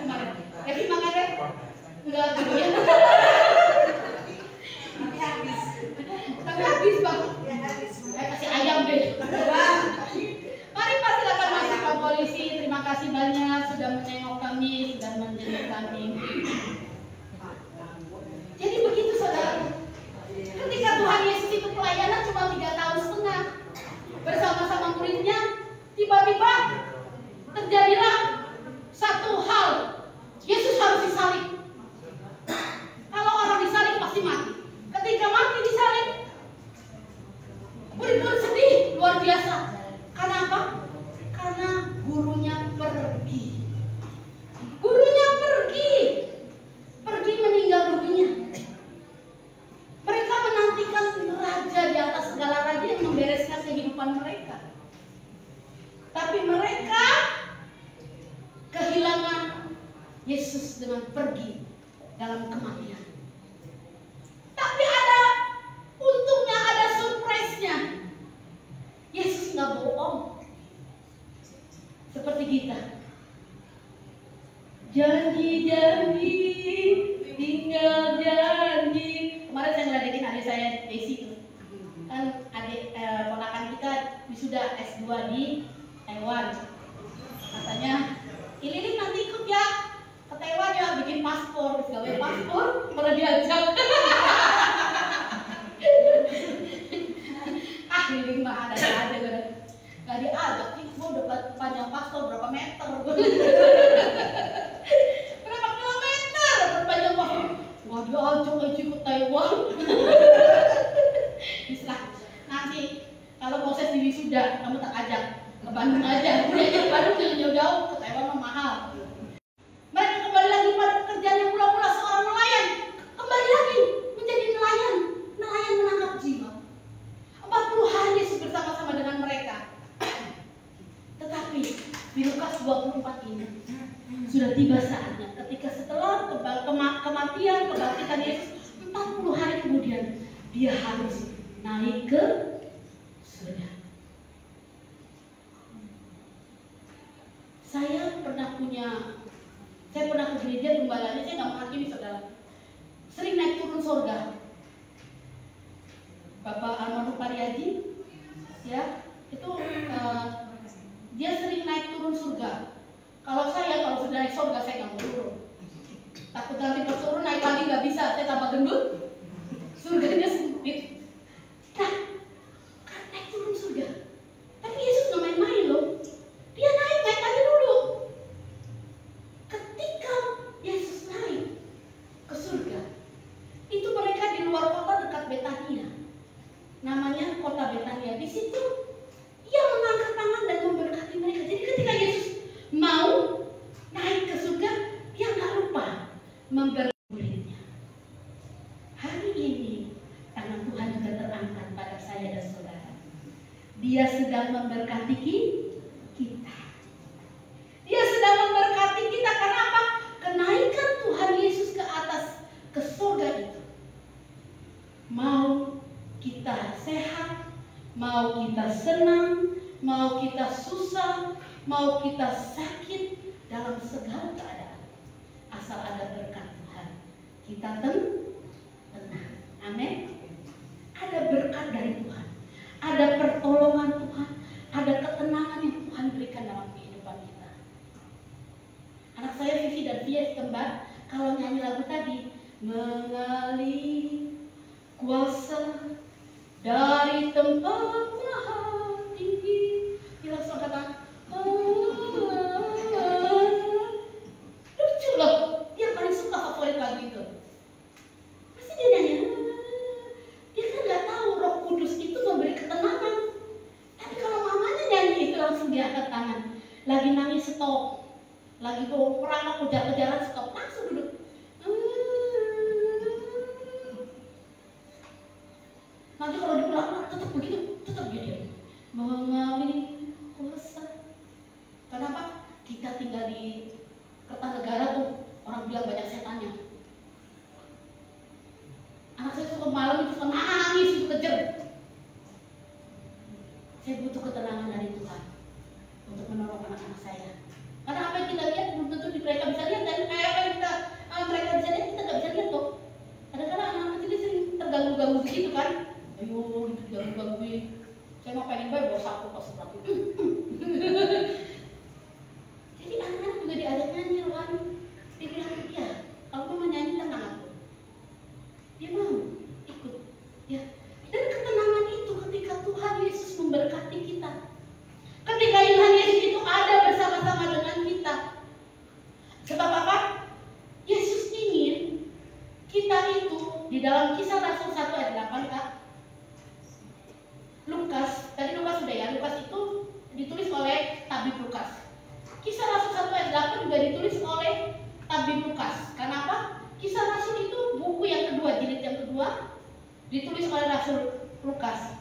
kemarin? Jadi makan deh? Enggak ya. Tapi habis bang. Kasih ayam deh. Mari Pak, silakan masuk Pak Polisi. Terima kasih banyak sudah menengok kami, sudah menjenguk kami. Jadi begitu saudara. Ketika Tuhan Yesus itu pelayanan cuma 3,5 tahun bersama-sama muridnya, tiba-tiba terjadilah satu hal. Yesus harus disalib. Kalau orang disalib pasti mati. Ketika mati disalib, murid-murid sedih luar biasa. Karena apa? Karena gurunya pergi. Gurunya pergi meninggal dunia. Mereka menantikan raja di atas segala raja yang membereskan kehidupan mereka. Tapi mereka kehilangan Yesus dengan pergi dalam kematian. Tapi ada untungnya, ada surprise-nya. Yesus nggak bohong. Seperti kita. Janji-janji, tinggal janji. Kemarin saya ngeladekin adik saya Desi itu. Kan adik ponakan kita wisuda S2 di Taiwan. Katanya, Ililin nanti ikut ya ke Taiwan ya, bikin paspor, gawe paspor, malah diajak. Lilin mah ada aja kan. Gak diajak, gue udah panjang paspor berapa meter. Berapa kilometer berpanjang paspor. Gak diajak aja ke Taiwan. Bisa. Nanti kalau proses di wisuda kamu tak ajak ke Bandung aja. Udah ke Bandung jangan jauh-jauh, ke Taiwan mah mahal. Mereka kembali lagi pada pekerjaan yang mula-mula seorang nelayan. Kembali lagi menjadi nelayan menangkap jiwa. 40 hari Yesus bersama-sama dengan mereka. Tetapi di Lukas 24 ini sudah tiba saatnya ketika setelah kematian kebangkitan Yesus 40 hari kemudian dia harus naik ke surga. Saya pernah ke gereja gembalanya, saya nggak menghakimi saudara. Sering naik turun surga. Bapak almarhum Pariaji, ya itu dia sering naik turun surga. Kalau sudah naik surga saya nggak mau turun. Takut nanti pas turun naik lagi nggak bisa, saya tambah gendut. Surganya sempit. Nah, kan naik turun surga. Tapi Yesus nggak main-main loh. Dia naik aja dulu. Ketika Yesus naik ke surga, itu mereka di luar kota dekat Betania. Namanya kota Betania. Di situ ia mengangkat tangan dan memberkati mereka. Jadi ketika Yesus mau naik ke surga, dia nggak lupa memberkati muridnya. Hari ini tangan Tuhan juga terangkat pada saya dan saudara. Dia sedang memberkati kita. Dia sedang memberkati kita karena apa? Kenaikan Tuhan Yesus ke atas ke surga itu. Mau kita sehat, mau kita senang, mau kita susah, mau kita sakit, dalam segala keadaan, asal ada berkat Tuhan, kita tenang. Amin. Ada berkat dari Tuhan, ada pertolongan Tuhan, ada ketenangan yang Tuhan berikan dalam kehidupan kita. Anak saya Vivi dan Vies kembar, kalau nyanyi lagu tadi, mengalir kuasa dari tempat maha tinggi, dia langsung kata lucu loh, dia paling suka favorit lagu itu. Pasti dia nyanyi, dia kan nggak tahu Roh Kudus itu memberi ketenangan. Tapi kalau mamanya nyanyi itu langsung dia angkat tangan. Lagi nangis stop, lagi perang kejar-kejaran stop, langsung duduk. Nanti kalau diulang tetap begitu, tetap gini. Mengalih kuasa. Kenapa? Kita tinggal di Kertanegara tuh, orang bilang banyak setannya. Anak saya suka malam itu suka nangis, itu kejer. Saya butuh ketenangan dari Tuhan untuk menolong anak-anak saya. Karena apa yang kita lihat belum tentu mereka bisa lihat. gitu kan, ayo jangan gangguin, saya mau pengen bawa sapu pas seperti itu. Jadi anak-anak juga diajak nyanyi kan, dia bilang ya kalau mau nyanyi tenang aku, dia mau ikut, ya. Dan ketenangan itu ketika Tuhan Yesus memberkati kita, ketika Tuhan Yesus itu ada bersama-sama dengan kita. Sebab apa? Yesus ingin kita itu di dalam Kisah Rasul 1 ayat 8 Kak. Lukas, tadi Lukas sudah ya, Lukas itu ditulis oleh tabib Lukas. Kisah Rasul 1 ayat 8 juga ditulis oleh tabib Lukas. Kenapa? Kisah Rasul itu buku yang kedua, jilid yang kedua, ditulis oleh Rasul Lukas.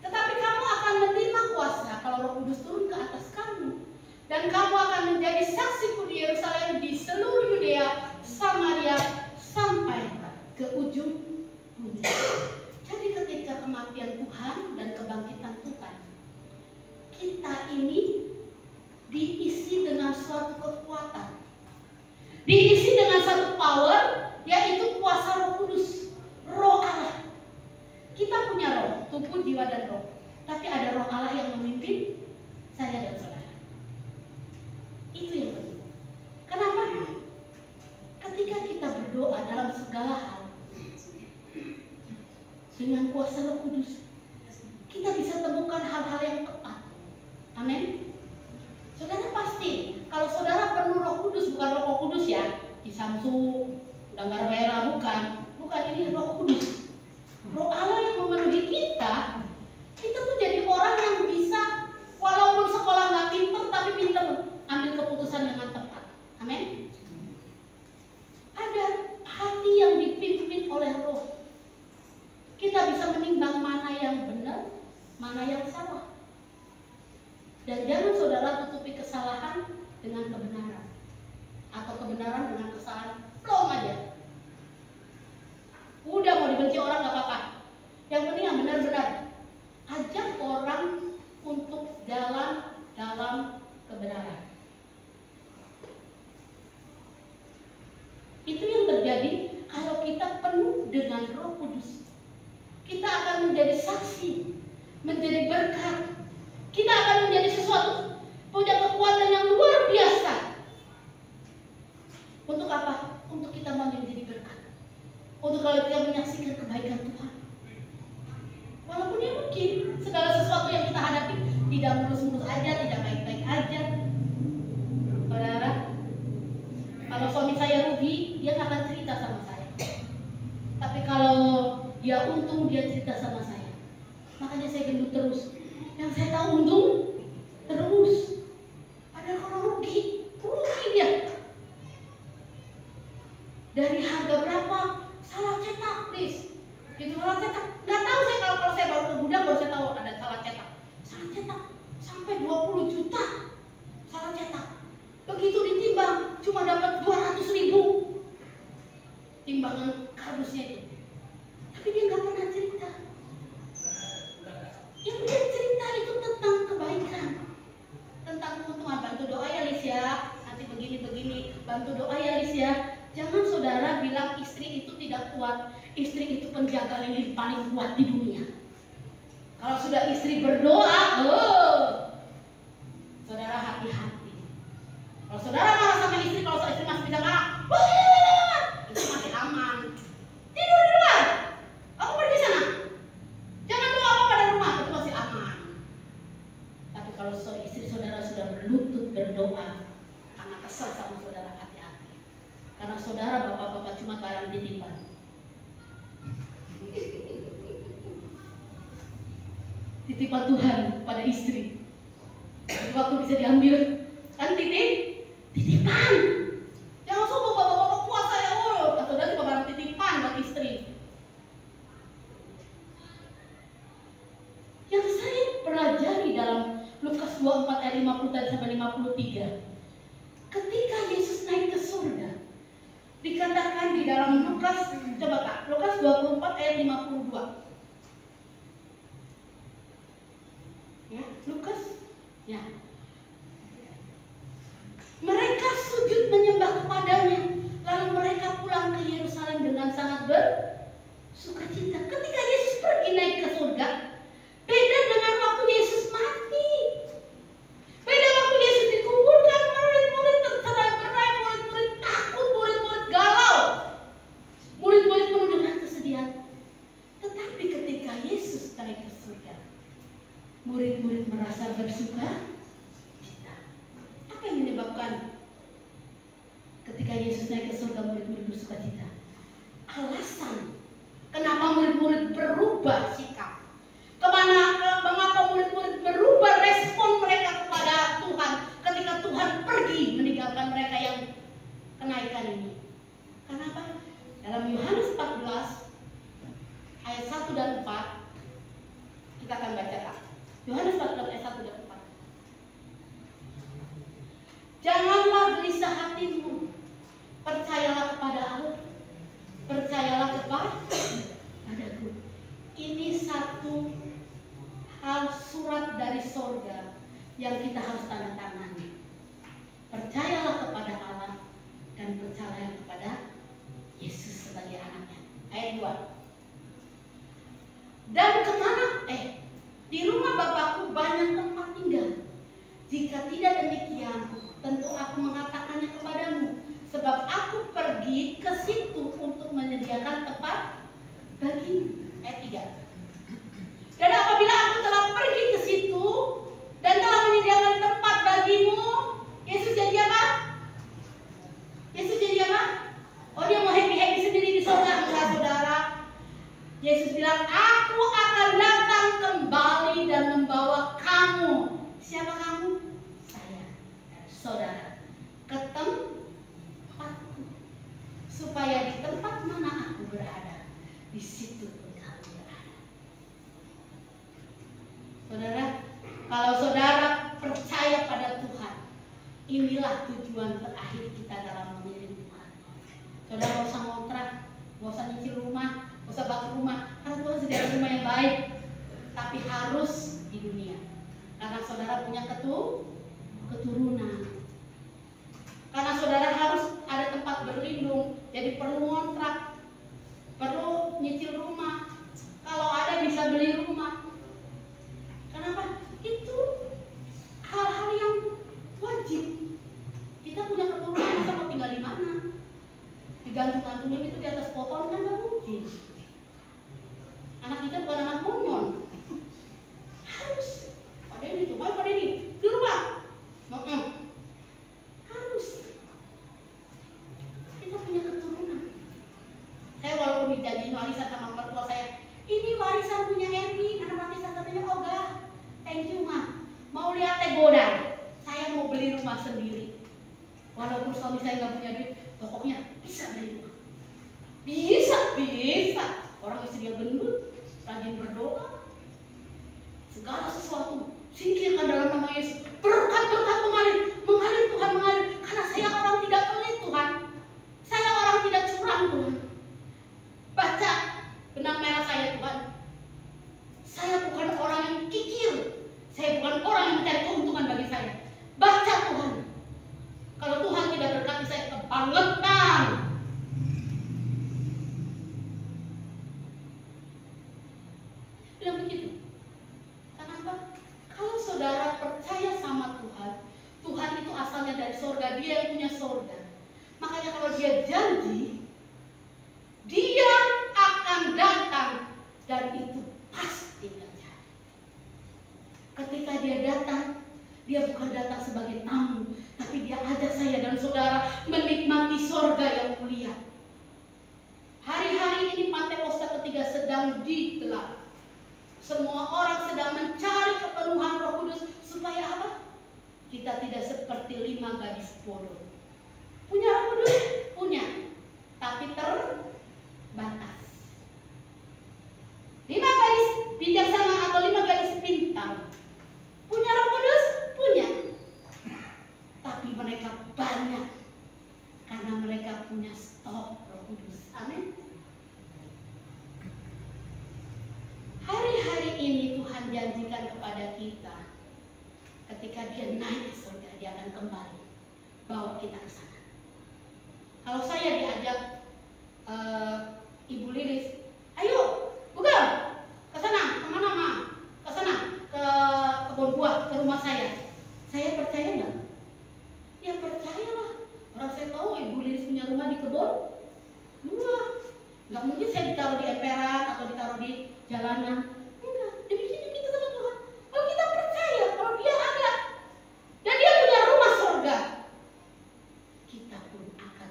Tetapi kamu akan menerima kuasa kalau Roh Kudus turun ke atas kamu, dan kamu akan menjadi saksiku di Yerusalem, di seluruh Yudea, Samaria, sampai ke ujung dunia. Jadi ketika kematian Tuhan dan kebangkitan Tuhan, kita ini diisi dengan suatu kekuatan, diisi dengan satu power, yaitu kuasa Roh Kudus, Roh Allah. Kita punya roh, tubuh, jiwa, dan roh. Tapi ada Roh Allah yang memimpin saya dan saudara. Itu yang penting. Kenapa? Ketika kita berdoa dalam segala hal dengan kuasa Roh Kudus, kita bisa temukan hal-hal yang tepat. Amin. Saudara pasti, kalau saudara penuh Roh Kudus, bukan Roh Kudus ya, di Samsung, Danggar Merah, bukan ini Roh Kudus. Roh Allah yang memenuhi kita tuh jadi orang yang bisa, walaupun sekolah nggak pintar, tapi pintar ambil keputusan dengan tepat. Amin. Ada hati yang dipimpin oleh Roh. Kita bisa menimbang mana yang benar, mana yang salah. Dan jangan saudara tutupi kesalahan dengan kebenaran, atau kebenaran dengan kesalahan. Plong aja. Udah mau dibenci orang gak apa-apa. Yang penting yang benar-benar. Ajak orang untuk jalan dalam kebenaran. Itu yang terjadi kalau kita penuh dengan Roh Kudus. Kita akan menjadi saksi, menjadi berkat. Kita akan menjadi sesuatu, punya kekuatan yang luar biasa. Untuk apa? Untuk kita mau menjadi berkat. Untuk kalau kita menyaksikan kebaikan Tuhan. Walaupun ya mungkin segala sesuatu yang kita hadapi tidak mulus-mulus aja, tidak baik-baik aja. Saudara, kalau suami saya rugi, dia nggak akan cerita sama saya. Tapi kalau dia untung, dia cerita sama saya. Makanya saya gendut terus. Yang saya tahu untung terus. Padahal kalau rugi dia. Dari harga berapa? Salah cetak, please. Gitu, salah cetak. Nggak tahu saya kalau saya baru ke gudang baru saya tahu ada salah cetak. Salah cetak sampai 20 juta. Salah cetak. Begitu ditimbang cuma dapat 200.000. Timbangan kardusnya itu. Tapi dia nggak pernah cerita. Yang dia cerita itu tentang kebaikan, tentang keuntungan. Bantu doa ya Lis ya. Nanti begini. Bantu doa ya Lis ya. Jangan saudara bilang istri itu tidak kuat. Istri itu penjaga lilin paling kuat di dunia. Kalau sudah istri berdoa, saudara hati-hati. Kalau saudara marah sama istri, kalau istri masih bisa marah, itu masih aman. Tidur di luar, kamu pergi sana. Jangan bawa apa pada rumah, itu masih aman. Tapi kalau istri saudara sudah berlutut berdoa, karena kesal sama saudara, hati-hati. Karena saudara bapak-bapak cuma barang titipan. Titipan Tuhan pada istri. Waktu bisa diambil, kan titipan. Jangan sombong bapak-bapak kuasa ya Allah. Atau dari barang titipan buat istri. Yang saya pelajari dalam Lukas 24 ayat 50 sampai 53. Ketika Yesus naik ke surga, dikatakan di dalam Lukas, coba Kak, Lukas 24 ayat 52. Ya, Lukas, ya. Mereka sujud menyembah kepadanya, lalu mereka pulang ke Yerusalem dengan sangat bersukacita. Ketika ketika Yesus naik ke surga, murid-murid bersuka cita. Alasan kenapa murid-murid berubah sikap, mengapa murid-murid berubah respon mereka kepada Tuhan ketika Tuhan pergi meninggalkan mereka yang kenaikan ini. Kenapa? Dalam Yohanes 14 ayat 1 dan 4 kita akan baca. Yohanes 14 ayat 1 dan 4. Janganlah gelisah hatimu, percayalah kepada Allah, percayalah kepadaku. Ini satu hal surat dari sorga yang kita harus tanda tangani. Percayalah kepada Allah dan percayalah kepada Yesus sebagai anaknya. Ayat 2. Dan kemana? Di rumah Bapakku banyak tempat tinggal. Jika tidak demikian, tentu aku mengatakannya kepadamu. Sebab aku pergi ke situ untuk menyediakan tempat bagimu. Ayat 3. Dan apabila aku telah pergi ke situ dan telah menyediakan tempat bagimu, Yesus jadi apa? Yesus jadi apa? Oh, dia mau happy-happy sendiri di surga, enggak, saudara? Yesus bilang, aku akan datang kembali dan membawa kamu. Siapa kamu? Saya dan saudara ke tempatku, supaya di tempat mana aku berada, di situ pun kamu berada. Saudara, kalau saudara percaya pada Tuhan, inilah tujuan terakhir kita dalam memilih Tuhan. Saudara gak usah ngontrak, gak usah nyicil rumah, gak usah bangun rumah, karena Tuhan sediakan rumah yang baik. Tapi harus di dunia, karena saudara punya keturunan. Karena saudara harus ada tempat berlindung, jadi perlu ngontrak, perlu nyicil rumah. Kalau ada bisa beli rumah. Kenapa? Itu hal-hal yang wajib. Kita punya keturunan, masa mau tinggal di mana? Digantung-gantungin itu di atas pohon kan nggak mungkin. Anak kita bukan anak momon. Harus pada ini tuh, pada ini di rumah. Harus. Kita punya keturunan. Saya walaupun dijanjiin warisan sama mertua saya, ini warisan punya Erwin, anak warisan katanya, oh enggak, thank you ma. Mau lihat goda, saya mau beli rumah sendiri. Walaupun suami saya nggak punya duit, pokoknya bisa beli rumah. Bisa. Orang istri dia gendut, rajin berdoa. Segala sesuatu singkirkan dalam nama Yesus. Berkat-berkat mengalir Tuhan mengalir. Karena saya orang tidak pelit Tuhan. Saya orang tidak curang Tuhan. Baca benang merah saya Tuhan. Saya bukan orang yang kikir. Saya bukan orang yang mencari keuntungan bagi saya. Baca Tuhan. Kalau Tuhan tidak berkati saya kebangetan. Bilang begitu. Kenapa? Kalau saudara percaya sama Tuhan, Tuhan itu asalnya dari surga, dia yang punya surga. Makanya kalau dia janji, dia akan datang dan itu pasti terjadi. Ketika dia datang, dia bukan datang sebagai tamu, tapi dia ajak saya dan saudara menikmati surga yang mulia. Hari-hari ini Pentekosta ketiga sedang digelar. Semua orang sedang mencari kepenuhan Roh Kudus supaya apa? Kita tidak seperti 5 gadis bodoh. Punya Roh Kudus? Punya. Tapi terbatas. 5 gadis bijaksana atau 5 gadis pintar. Punya Roh Kudus? Punya. Tapi mereka banyak karena mereka punya stok Roh Kudus. Amin. Hari-hari ini Tuhan janjikan kepada kita, ketika dia naik ke surga, dia akan kembali bawa kita ke sana. Kalau saya diajak Ibu Lilis, ayo, bukan ke sana, kemana ma? Ke sana, ke kebun buah, ke rumah saya. Saya percaya nggak? Ya percayalah. Orang saya tahu Ibu Lilis punya rumah di kebun buah. Nggak mungkin saya ditaruh di emperan atau ditaruh di jalanan. Enggak, demikian kita sama Tuhan. Kalau kita percaya, kalau dia ada dan dia punya rumah surga, kita pun akan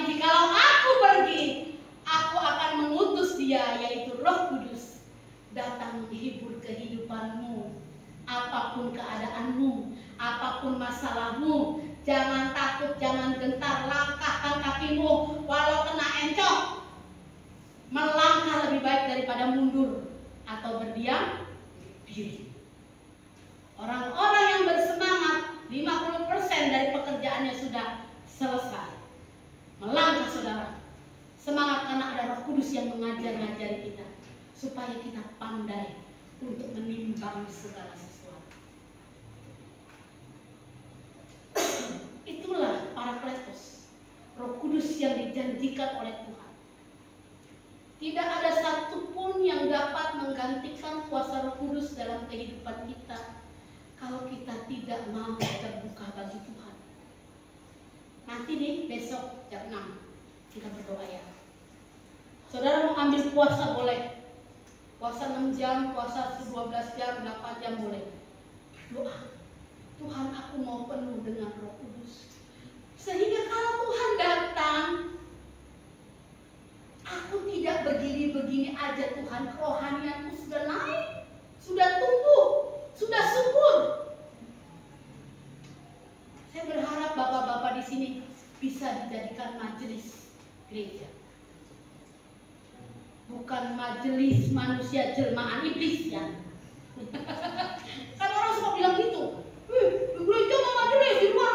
Tetapi jikalau aku pergi, aku akan mengutus Dia, yaitu Roh Kudus, datang menghibur kehidupanmu. Apapun keadaanmu, apapun masalahmu, jangan takut, jangan gentar, langkahkan kakimu walau kena encok. Melangkah lebih baik daripada mundur atau berdiam diri. Orang-orang yang bersemangat, 50% dari pekerjaannya sudah selesai. Melangkah saudara, semangat karena ada Roh Kudus yang ngajari kita, supaya kita pandai untuk menimbang segala sesuatu. Itulah Parakletos, Roh Kudus yang dijanjikan oleh Tuhan. Tidak ada satupun yang dapat menggantikan kuasa Roh Kudus dalam kehidupan kita kalau kita tidak mau terbuka bagi Tuhan. Nanti nih besok jam 6 kita berdoa ya. Saudara mau ambil puasa boleh. Puasa 6 jam, puasa 12 jam, 8 jam boleh. Doa, Tuhan aku mau penuh dengan Roh Kudus. Sehingga kalau Tuhan datang, aku tidak begini-begini aja Tuhan. Kerohanianku sudah naik, sudah tumbuh, sudah subur. Saya berharap bapak-bapak di sini bisa dijadikan majelis gereja. Bukan majelis manusia jelmaan iblis ya. Kan orang suka bilang gitu. Di gereja mau majelis, di luar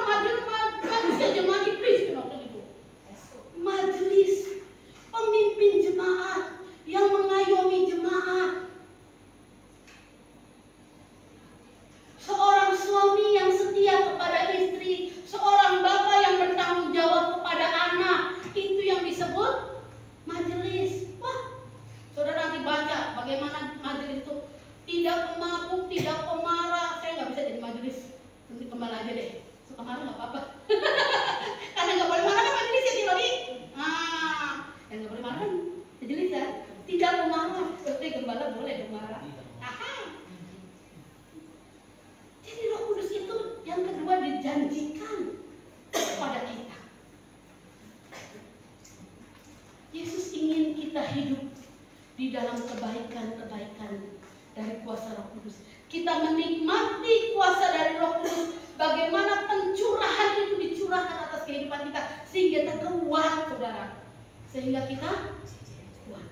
manusia jelmaan iblis. Kenapa gitu? Majelis pemimpin jemaat yang mengayomi jemaat. Seorang suami yang setia kepada istri, seorang bapak yang bertanggung jawab kepada anak, itu yang disebut majelis. Wah, saudara nanti baca bagaimana majelis itu tidak pemabuk, tidak pemarah. Saya nggak bisa jadi majelis, nanti kembali aja deh. Suka marah nggak apa-apa, karena nggak boleh marah kan majelis ya Tilori. Yang nggak boleh marah kan majelis ya. Tidak pemarah, seperti gembala boleh marah. Jadi Roh Kudus itu yang kedua dijanjikan kepada kita. Yesus ingin kita hidup di dalam kebaikan-kebaikan dari kuasa Roh Kudus. Kita menikmati kuasa dari Roh Kudus, bagaimana pencurahan itu dicurahkan atas kehidupan kita sehingga kita kuat, saudara. Sehingga kita kuat.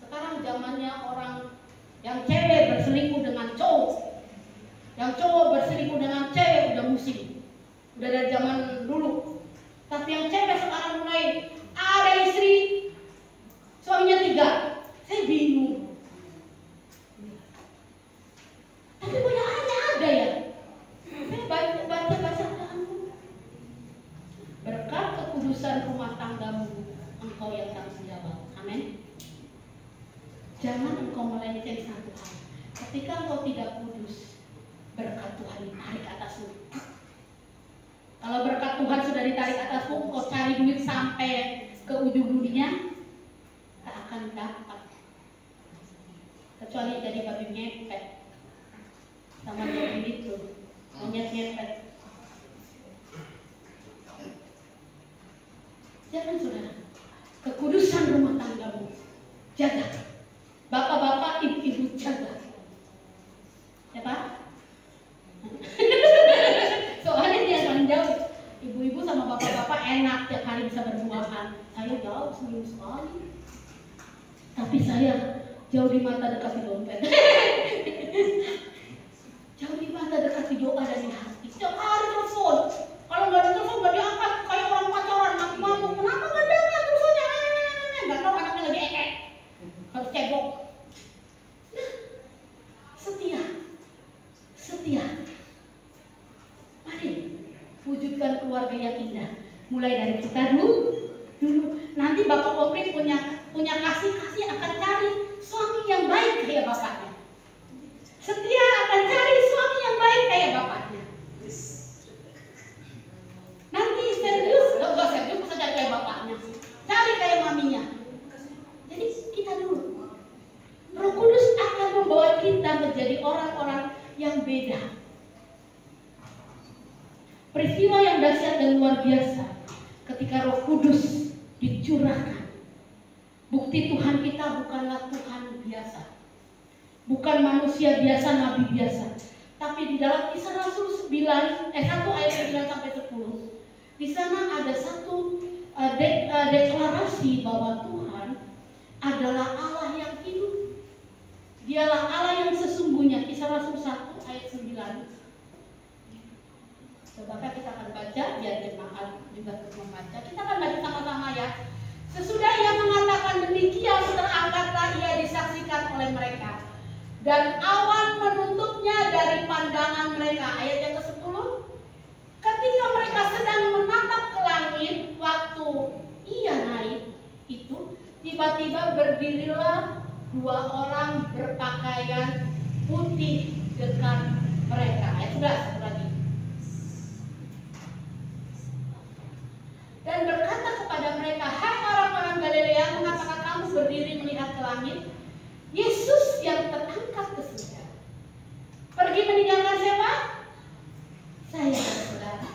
Sekarang zamannya orang yang cewek berselingkuh dengan cowok, yang cowok berselingkuh dengan cewek udah musim, udah dari zaman dulu. Tapi yang cewek sekarang mulai ada istri, suaminya 3. Saya bingung. Tapi banyak ada ya. Saya baca berkat kekudusan rumah tanggamu, engkau yang tanggung jawab. Amin. Jangan engkau melenceng satu hal. Ketika engkau tidak kudus, berkat Tuhan ditarik atasmu. Kalau berkat Tuhan sudah ditarik atasmu, engkau cari duit sampai ke ujung dunia, tak akan dapat. Kecuali jadi babi ngepet, sama jadi itu, monyet ngepet. Jangan saudara, kekudusan rumah tanggamu jaga. Bapak-bapak, ibu-ibu jaga. Ya Pak? Soalnya dia akan jauh. Ibu-ibu sama bapak-bapak enak tiap hari bisa berduaan. Saya jauh seminggu sekali. Tapi saya jauh di mata dekat di dompet. Jauh di mata dekat di doa dan di hati. Setiap hari telepon. Kalau nggak ada telepon nggak diangkat. Kayak orang pacaran ngaku-ngaku. Kenapa nggak diangkat teleponnya? Nggak tahu anaknya lagi harus cebok. Nah, setia. Mari wujudkan keluarga yang indah. Mulai dari kita dulu. Nanti bapak komplit punya kasih akan cari suami yang baik kayak bapaknya. Setia akan cari suami yang baik kayak bapaknya. Nanti serius, enggak serius bisa cari kayak bapaknya. Cari kayak maminya. Jadi kita dulu. Roh Kudus akan membawa kita menjadi orang-orang yang beda. Peristiwa yang dahsyat dan luar biasa ketika Roh Kudus dicurahkan. Bukti Tuhan kita bukanlah Tuhan biasa, bukan manusia biasa, nabi biasa, tapi di dalam Kisah Rasul 1 ayat 9 sampai 10, di sana ada satu deklarasi bahwa Tuhan adalah Allah yang hidup. Dialah Allah yang sesungguhnya. Kisah Rasul 1 ayat 9. Coba kita akan baca, biar jemaat juga membaca. Kita akan baca sama-sama ya. Sesudah ia mengatakan demikian, terangkatlah ia disaksikan oleh mereka, dan awan menutupnya dari pandangan mereka. Ayat yang ke-10. Ketika mereka sedang menatap ke langit waktu ia naik itu, tiba-tiba berdirilah 2 orang berpakaian putih dekat mereka. Ayat 11 lagi. Dan berkata kepada mereka, hai orang-orang Galilea, mengapakah kamu berdiri melihat ke langit? Yesus yang terangkat ke surga pergi meninggalkan siapa? Saya, saudara,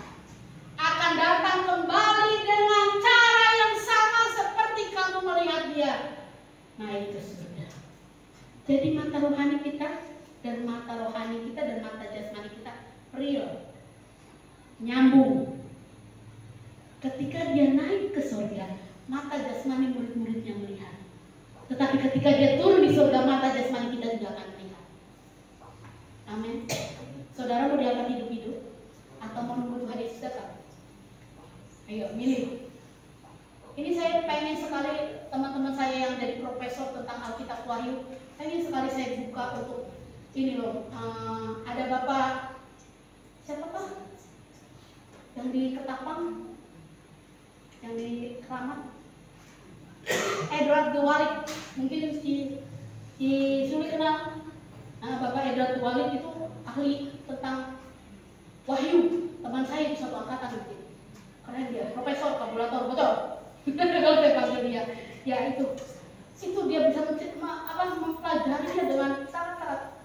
akan datang kembali dengan cara yang sama seperti kamu melihat dia naik ke surga. Jadi mata rohani kita dan mata jasmani kita real, nyambung. Ketika dia naik ke surga, mata jasmani murid-muridnya melihat. Tetapi ketika dia turun di surga, mata jasmani kita juga akan melihat. Amin. Saudara mau diangkat hidup-hidup atau mau menunggu Tuhan Yesus datang? Ayo, milih. Ini saya pengen sekali teman-teman saya yang dari profesor tentang Alkitab Wahyu, pengen sekali saya buka untuk ini loh. Ada Bapak siapa Pak? Yang di Ketapang, yang di Keramat, Edward Dewalik, mungkin si Suli kenal. Bapak Edward Dewalik itu ahli tentang Wahyu, teman saya itu satu angkatan mungkin. Keren dia, profesor, kabulator, betul. Kalau saya panggil dia, ya itu dia bisa mempelajarinya dengan sangat-sangat.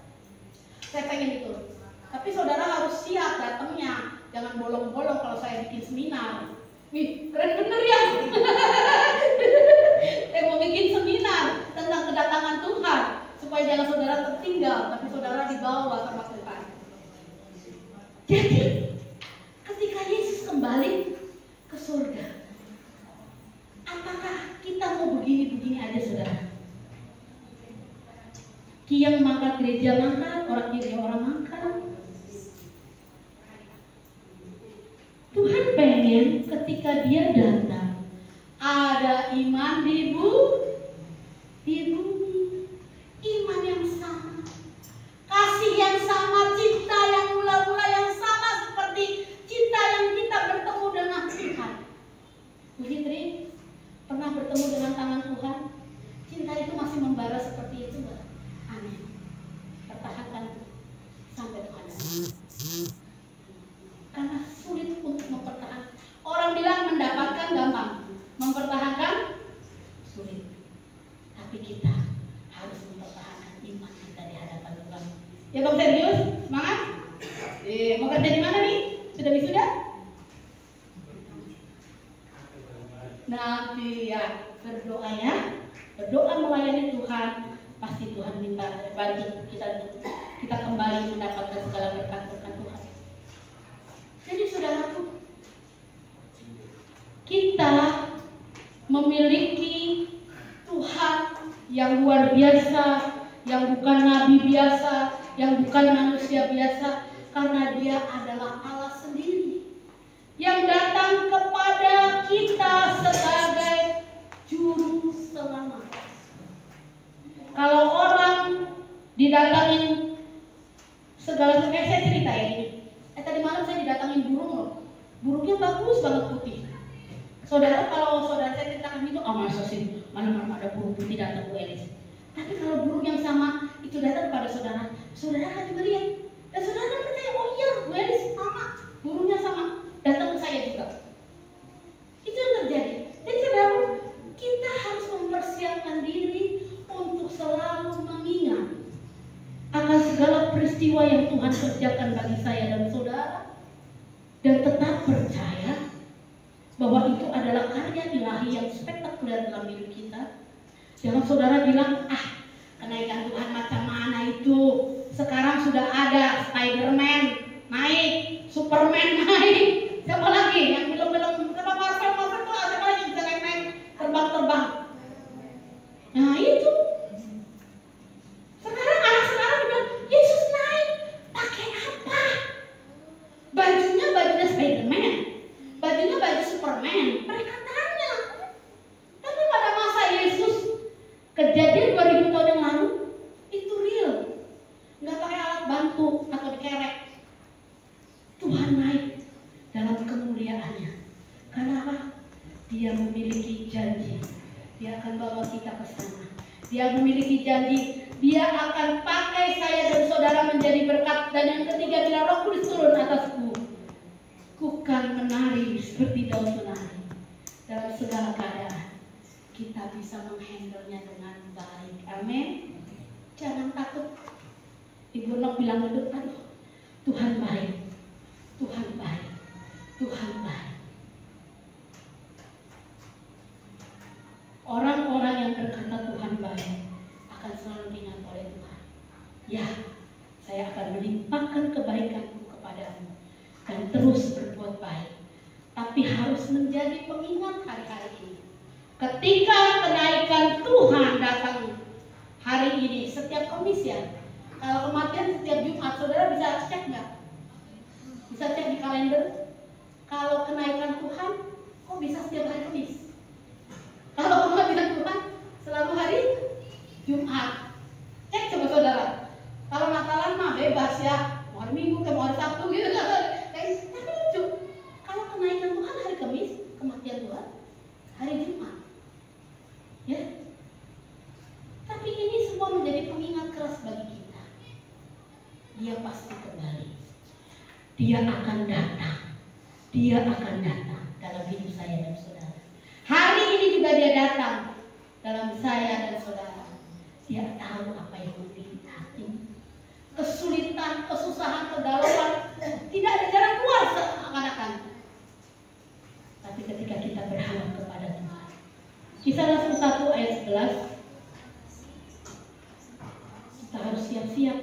Saya pengen itu. Tapi saudara harus siap datangnya, jangan bolong-bolong kalau saya bikin seminar. Wih, keren bener ya. Saya mau bikin seminar tentang kedatangan Tuhan, supaya jangan saudara tertinggal, tapi saudara dibawa sama Tuhan. Jadi, ketika Yesus kembali ke surga, apakah kita mau begini-begini aja, saudara? Yang mangkat gereja mangkat, orang gereja orang mangkat. Tuhan pengen ketika dia datang ada iman di bumi, iman yang sama, kasih yang sama, cinta yang mula-mula yang sama seperti cinta yang kita bertemu dengan Tuhan. Bu Fitri pernah bertemu dengan tangan Tuhan? Cinta itu masih membara seperti itu enggak? Amin. Pertahankan sampai Tuhan datang. Karena sulit untuk mempertahankan. Orang bilang mendapatkan gampang, mempertahankan sulit. Tapi kita harus mempertahankan iman kita di hadapan Tuhan. Ya Bang serius? Semangat? Mau kerja di mana nih? Sudah wisuda? Nanti ya berdoa ya, berdoa melayani Tuhan, pasti Tuhan minta bantu kita kembali mendapatkan segala berkat-berkat Tuhan. Jadi saudaraku, kita memiliki Tuhan yang luar biasa, yang bukan nabi biasa, yang bukan manusia biasa, karena dia adalah Allah sendiri yang datang kepada kita sebagai juru selamat. Kalau orang didatangin segala sesuatu, saya cerita ya ini. Tadi malam saya didatangin burung loh. Burungnya bagus banget putih. Saudara, kalau saudara saya ceritakan itu, masa sih malam-malam ada burung putih datang Bu Elis. Tapi kalau burung yang sama itu datang kepada saudara, saudara akan juga lihat. Dan saudara akan percaya, oh iya Bu Elis sama, burungnya sama, datang ke saya juga. Itu yang terjadi. Jadi saudara, kita harus mempersiapkan diri untuk selalu mengingat akan segala peristiwa yang Tuhan kerjakan bagi saya dan saudara, dan tetap percaya bahwa itu adalah karya ilahi yang spektakuler dalam hidup kita. Jangan saudara bilang, kenaikan Tuhan macam mana itu? Sekarang sudah ada Spider-Man naik, Superman naik, siapa lagi yang film-film Marvel itu ada lagi yang bisa naik terbang-terbang. Nah itu. Sekarang anak sekarang bilang, Yesus naik, pakai apa? Bajunya Spider-Man, bajunya baju Superman. Mereka tanya. Tapi pada masa Yesus, kejadian 2000 tahun yang lalu, itu real. Nggak pakai alat bantu atau dikerek. Tuhan naik dalam kemuliaannya. Kenapa? Dia memiliki janji. Dia akan bawa kita ke sana. Dia memiliki janji. Dia akan pakai saya dan saudara menjadi berkat. Dan yang ketiga, bila Roh Kudus turun atasku, ku kan menari seperti daun menari. Dalam segala keadaan kita bisa menghandle-nya dengan baik. Amin. Jangan takut. Ibu Nok bilang itu, Tuhan baik, Tuhan baik, Tuhan baik. Orang-orang yang berkata Tuhan baik akan selalu diingat oleh Tuhan. Ya, saya akan melimpahkan kebaikanku kepadamu dan terus berbuat baik. Tapi harus menjadi pengingat hari-hari ini. Ketika kenaikan Tuhan datang hari ini, setiap Kamis ya. Kalau kematian setiap Jumat, saudara bisa cek nggak? Bisa cek di kalender. Kalau kenaikan Tuhan, kok bisa setiap hari Kamis? Kalau kematian Tuhan, selalu hari Jumat. Cek coba saudara. Kalau Natalan mah bebas ya, mau hari Minggu, mau hari Sabtu gitu. Tapi lucu. Kalau kenaikan Tuhan hari Kamis, kematian Tuhan hari Jumat. Ya. Tapi ini semua menjadi pengingat keras bagi kita. Dia pasti kembali. Dia akan datang. Dia akan datang dalam hidup saya dan saudara. Hari ini juga dia datang dalam saya dan saudara. Dia tahu apa yang memiliki hati. Kesulitan, kesusahan, kegalauan, tidak ada jalan keluar seakan-akan. Tapi ketika kita berharap kepada Tuhan. Kisah Rasul 1 ayat 11. Kita harus siap-siap.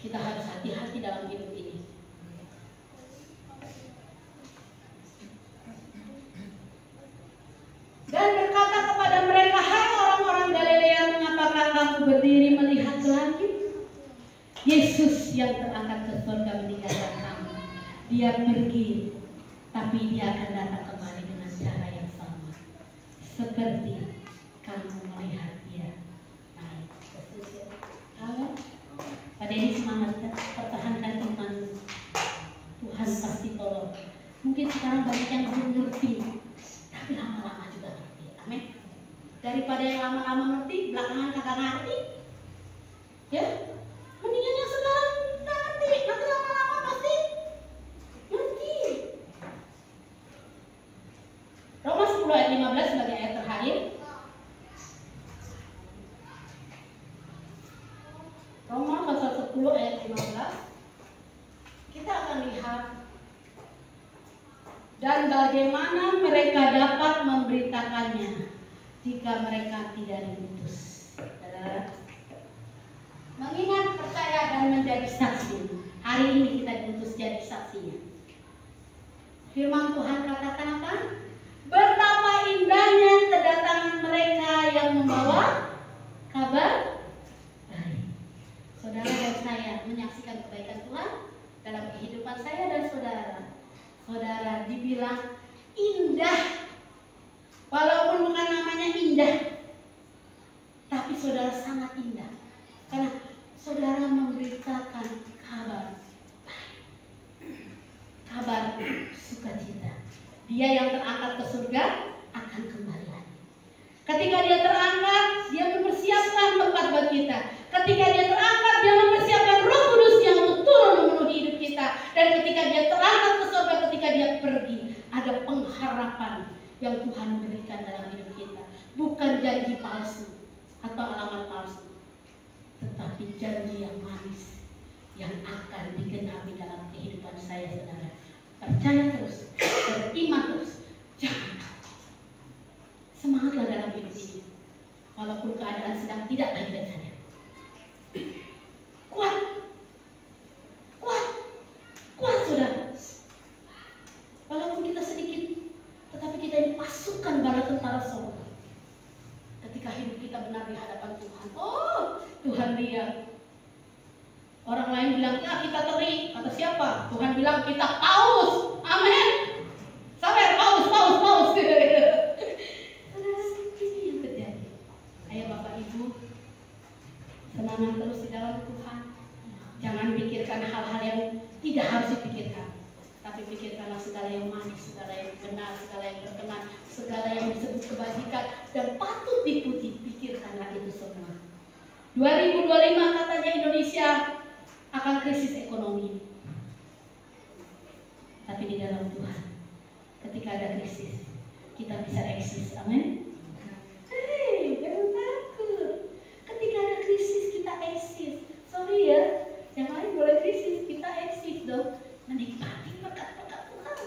Kita harus hati-hati dalam hidup ini. Dan berkata kepada mereka, hai orang-orang Galilea, mengapakah kamu berdiri melihat ke langit? Yesus yang terangkat ke surga meninggalkan kamu. Dia pergi, tapi dia akan datang kembali dengan cara yang sama. Seperti kamu melihat dia naik ke surga. Amin. Pada ini semangat, pertahankan iman. Tuhan pasti tolong. Mungkin sekarang banyak yang belum ngerti, tapi lama-lama juga ngerti. Amin. Daripada yang lama-lama ngerti, belakangan kagak ngerti, ya, mendingan yang sekarang nggak ngerti, nanti lama-lama pasti ngerti. Roma 10 ayat 15 sebagai ayat terakhir. Roma pasal 10 ayat 15. Kita akan lihat dan bagaimana mereka dapat memberitakannya jika mereka tidak diutus. Mengingat, percaya dan menjadi saksi. Hari ini kita diutus jadi saksinya. Firman Tuhan katakan apa? Betapa indahnya kedatangan mereka yang membawa kabar baik. Saudara dan saya menyaksikan kebaikan Tuhan dalam kehidupan saya dan saudara. Saudara dibilang indah, walaupun bukan namanya indah, tapi saudara sangat indah karena saudara memberitakan kabar baik, kabar sukacita. Dia yang terangkat ke surga akan kembali lagi. Ketika dia terangkat, dia mempersiapkan tempat buat kita. Ketika dia terangkat, dia mempersiapkan Roh Kudus yang turun memenuhi hidup kita. Dan ketika dia terangkat ke surga, ketika dia pergi, ada pengharapan yang Tuhan berikan dalam hidup kita. Bukan janji palsu atau alamat palsu, tetapi janji yang manis yang akan digenapi dalam kehidupan saya, saudara. Percaya terus, beriman terus, walaupun keadaan sedang tidak baik-baik saja. Kuat, saudara. Walaupun kita sedikit, tetapi kita ini pasukan bala tentara surga. Ketika hidup kita benar di hadapan Tuhan, oh Tuhan lihat. Orang lain bilang, ya kita teri. Kata siapa? Tuhan bilang kita paus. Amin. Sabar, paus. Ini yang terjadi. Ayo Bapak Ibu, senangan terus di dalam Tuhan. Jangan pikirkan hal-hal yang tidak harus dipikirkan, tapi pikirkanlah segala yang manis, segala yang benar, segala yang berkenan, segala yang disebut kebajikan dan patut dipuji. Pikirkanlah itu semua. 2025 katanya Indonesia akan krisis ekonomi, tapi di dalam Tuhan, ketika ada krisis, kita bisa eksis. Amin. Hei, jangan takut. Ketika ada krisis, kita eksis. Sorry ya, yang lain boleh krisis, kita eksis dong. Menikmati berkat-berkat Tuhan.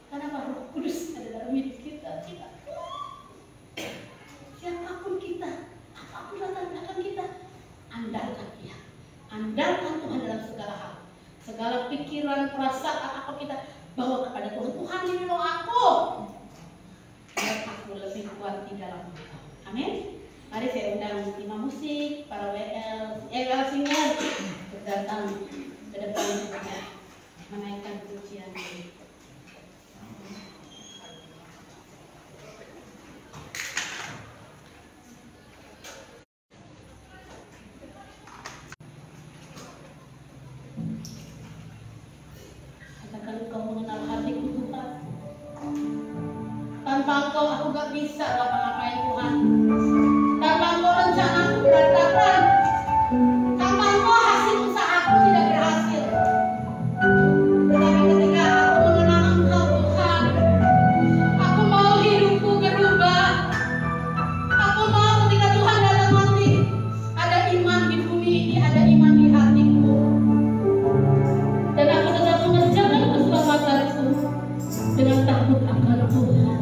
Karena Roh Kudus ada dalam hidup kita. Siapapun kita, apapun latar belakang kita, andalkan Dia. Andalkan Tuhan dalam segala hal. Segala pikiran, perasaan apa kita bawa kepada Tuhan. Tuhan, ini loh aku. Biar aku lebih kuat di dalam Tuhan. Amin. Mari saya undang tim musik, para WL singer datang ke depan juga menaikkan pujian. Katakan kau mengenal hatiku Tuhan. Tanpa Engkau aku gak bisa ngapa-ngapain Tuhan. Tanpa Engkau rencanaku berantakan. Tanpa Engkau hasil usahaku tidak berhasil. Tetapi ketika aku mengenal Engkau Tuhan, aku mau hidupku berubah. Aku mau ketika Tuhan datang nanti, ada iman di bumi ini, ada iman di hatiku. Dan aku tetap mengerjakan keselamatanku dengan takut akan Tuhan.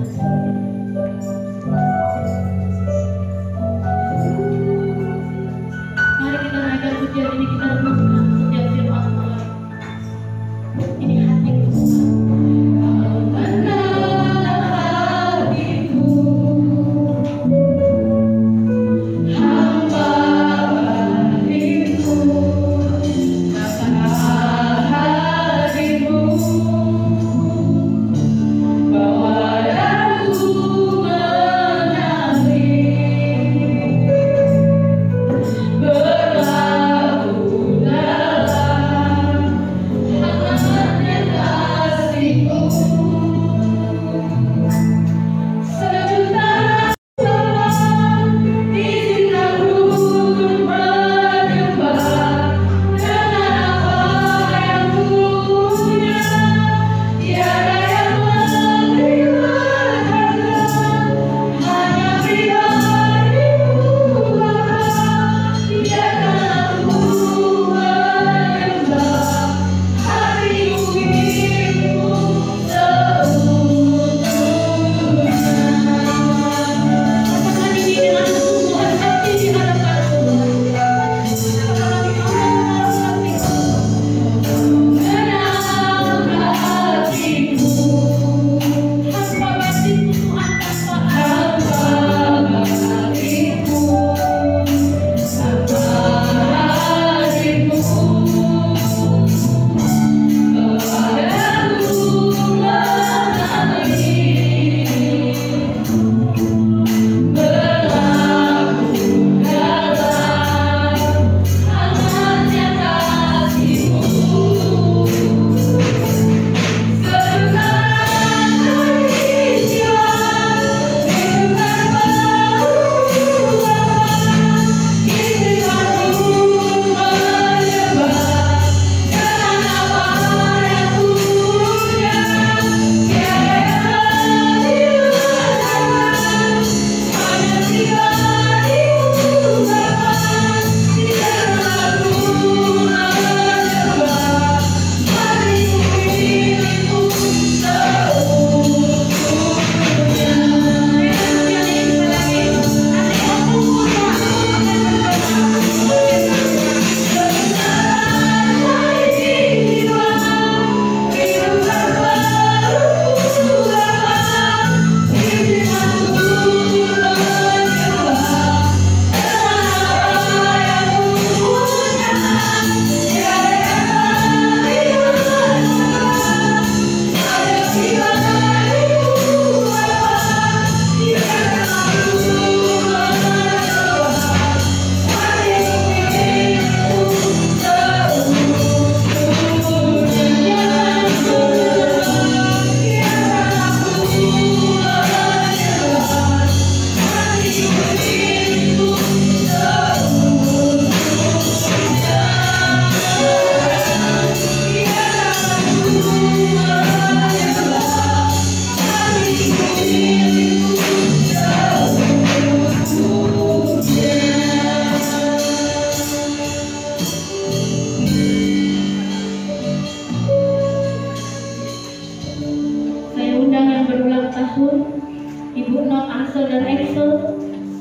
Ibu Nok, Ansel, dan Excel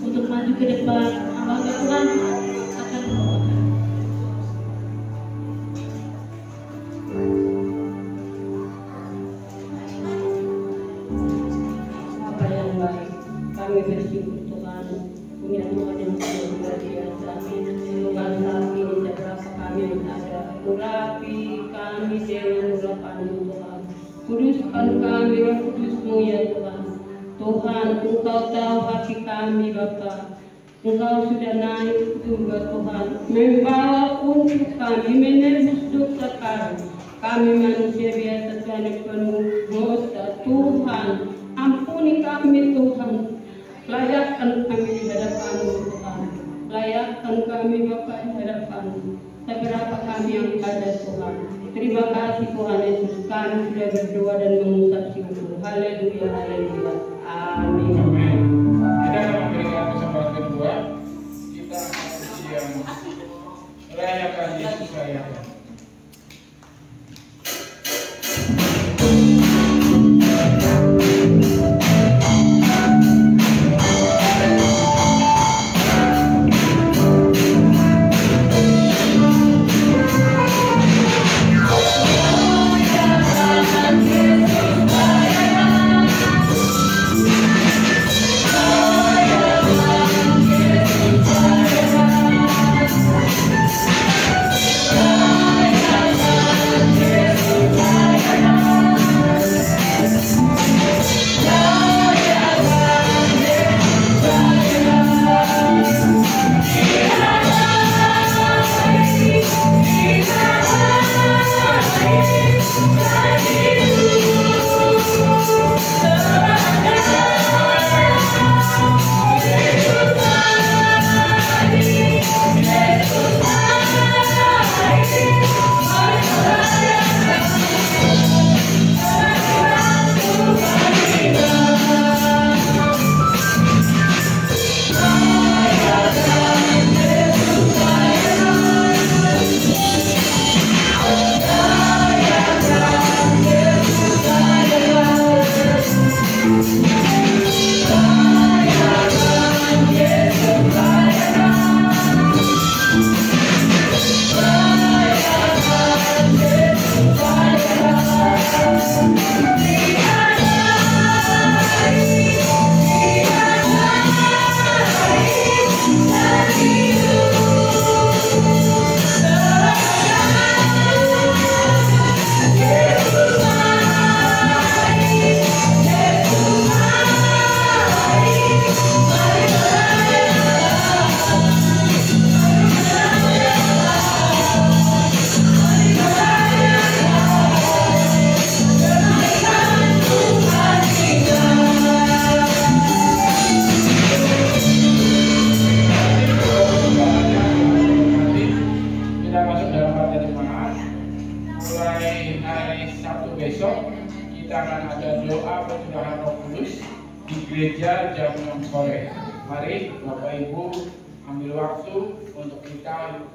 untuk maju ke depan. Hamba Tuhan akan membawakan. Bapa yang baik, kami bersyukur Tuhan, punya Tuhan yang luar biasa. Semoga saat ini seberapa kami ada, urapi kami dengan urapan-Mu Tuhan. Kuduskan kami, Roh Kudus-Mu ya Tuhan. Tuhan, Engkau tahu hati kami Bapa. Engkau sudah naik ke surga Tuhan, membawa untuk kami menebus dosa kami. Kami manusia biasa Tuhan yang penuh dosa. Tuhan, ampuni kami Tuhan. Layakkan kami di hadapan-Mu Tuhan. Layakkan kami Bapa di hadapan-Mu. Seberapa kami yang ada Tuhan. Terima kasih Tuhan Yesus. Kami sudah berdoa dan mengusap syukur. Haleluya, haleluya. Amin. Amin. Kita akan memberikan kesempatan kedua. Kita akan merayakan Yesus rayakan. Gereja jam 6 sore. Mari Bapak Ibu ambil waktu untuk kita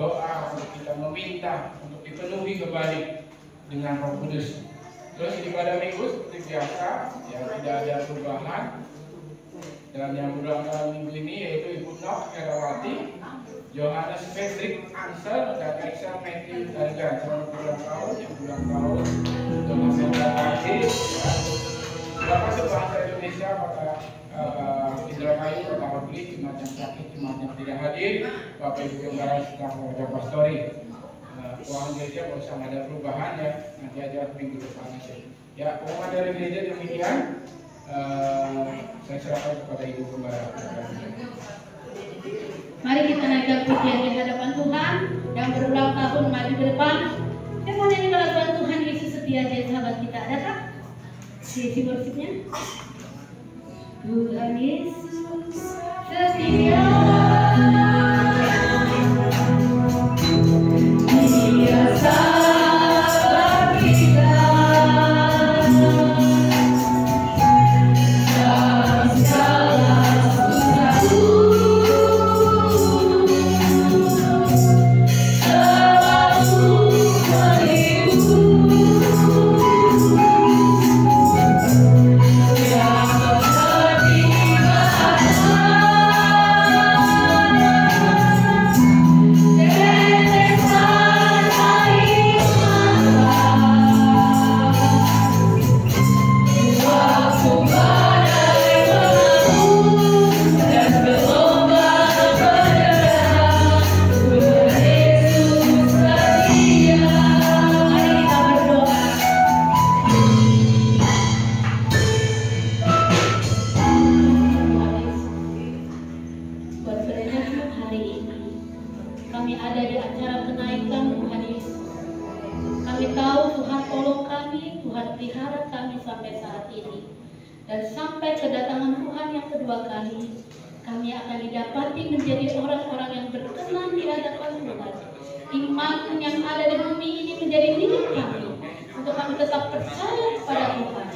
doa, untuk kita meminta, untuk dipenuhi kembali dengan Roh Kudus. Terus ibadah minggu seperti biasa, ya tidak ada perubahan. Dan yang berulang tahun minggu ini yaitu Ibu Nok Herawati, Johannes Patrick Ansel, dan Excel Matthew Dargan. Selamat ulang tahun, yang ulang tahun untuk Mas Haji. Berapa bahasa Indonesia pada Indramayu, Kota Beli, jemaat yang sakit, jemaat yang tidak hadir, Bapak Ibu Gembala sedang keluarga pastori. Keuangan gereja kalau sama ada perubahan ya, nanti aja minggu depan aja. Ya, pengumuman dari gereja demikian. Saya serahkan kepada Ibu Gembala. Mari kita naikkan pujian di hadapan Tuhan yang berulang tahun maju ke depan. Kita mau nyanyi lagu Tuhan Yesus setia, jadi sahabat kita. Ada tak? Sesi worshipnya. Tuhan Yesus setia, Dia sahabat kita. Dalam segala susahku, selalu menghibur. Dia dan sampai kedatangan Tuhan yang kedua kali, kami akan didapati menjadi orang-orang yang berkenan di hadapan Tuhan. Iman yang ada di bumi ini menjadi milik kami untuk kami tetap percaya kepada Tuhan.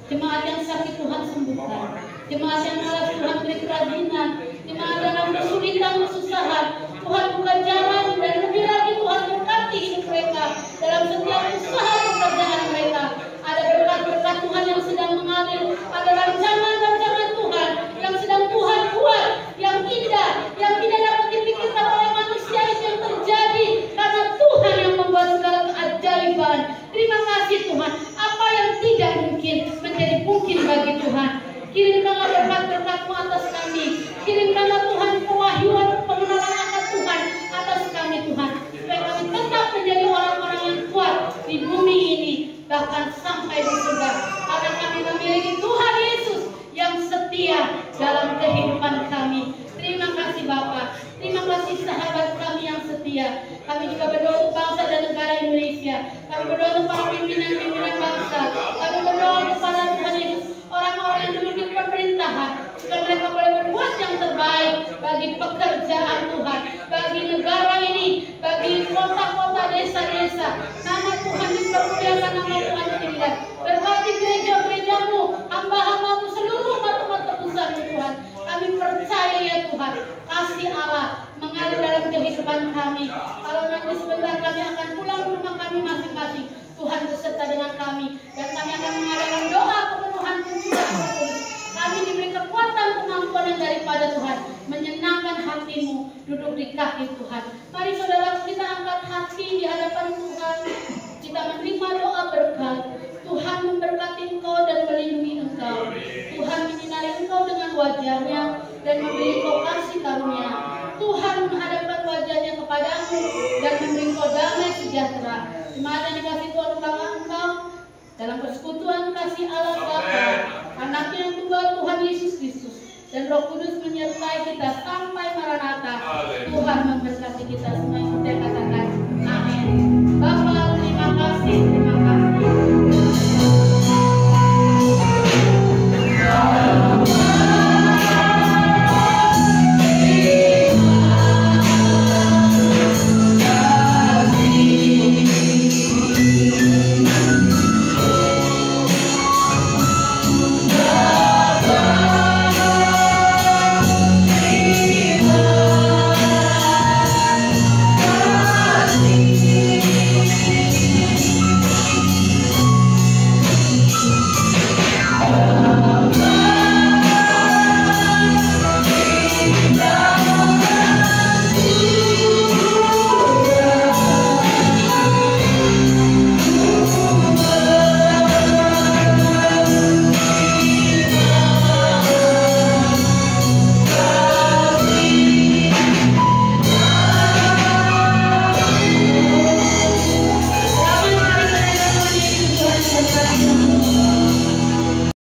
Jemaat yang sakit Tuhan sembuhkan, jemaat yang malas Tuhan beri kerajinan, jemaat dalam kesulitan kesusahan Tuhan buka jalan, dan lebih lagi Tuhan berkati hidup mereka dalam setiap usaha pekerjaan mereka. Ada berkat-berkat Tuhan yang sedang mengalir, ada rancangan-rancangan Tuhan yang sedang Tuhan buat, yang indah, yang tidak dapat dipikirkan oleh manusia itu yang terjadi karena Tuhan yang membuat segala keajaiban. Terima kasih Tuhan, apa yang tidak mungkin menjadi mungkin bagi Tuhan. Kirimkanlah berkat-berkat-Mu atas kami, kirimkanlah Tuhan pewahyuan, pengenalan akan Tuhan atas kami Tuhan, supaya kami tetap menjadi orang-orang yang kuat di bumi ini, bahkan sampai di surga, karena kami memiliki Tuhan Yesus yang setia dalam kehidupan kami. Terima kasih Bapa, terima kasih sahabat kami yang setia. Kami juga berdoa untuk bangsa dan negara Indonesia. Kami berdoa untuk para pimpinan-pimpinan bangsa. Kami berdoa kepada Tuhan Yesus, orang-orang yang duduk di pemerintahan, supaya mereka boleh berbuat yang terbaik bagi pekerjaan Tuhan, bagi negara ini, bagi kota-kota, desa-desa. Nama Tuhan dipermuliakan, nama Tuhan dilihat. Berkati gereja-gereja-Mu, hamba-hamba-Mu, seluruh umat-umat tebusan Tuhan. Kami percaya ya Tuhan, kasih Allah mengalir dalam kehidupan kami. Kalau nanti sebentar kami akan pulang ke rumah kami masing-masing, Tuhan beserta dengan kami, dan kami akan mengadakan doa kepenuhan pencurahan Roh Kudus. Kami diberi kekuatan pengampunan daripada Tuhan, menyenangkan hati-Mu, duduk di kaki Tuhan. Mari saudara kita angkat hati di hadapan Tuhan, kita menerima doa berkat. Tuhan memberkati engkau dan melindungi engkau. Tuhan menyinari engkau dengan wajah-Nya dan memberi engkau kasih karunia. Tuhan menghadapkan wajah-Nya kepadamu dan memberi engkau damai sejahtera. Jemaat yang dikasihi Tuhan, engkau dalam persekutuan kasih Allah Bapa, Anak yang tunggal Tuhan Yesus Kristus, dan Roh Kudus menyertai kita sampai Maranatha. Tuhan memberkati kita semua.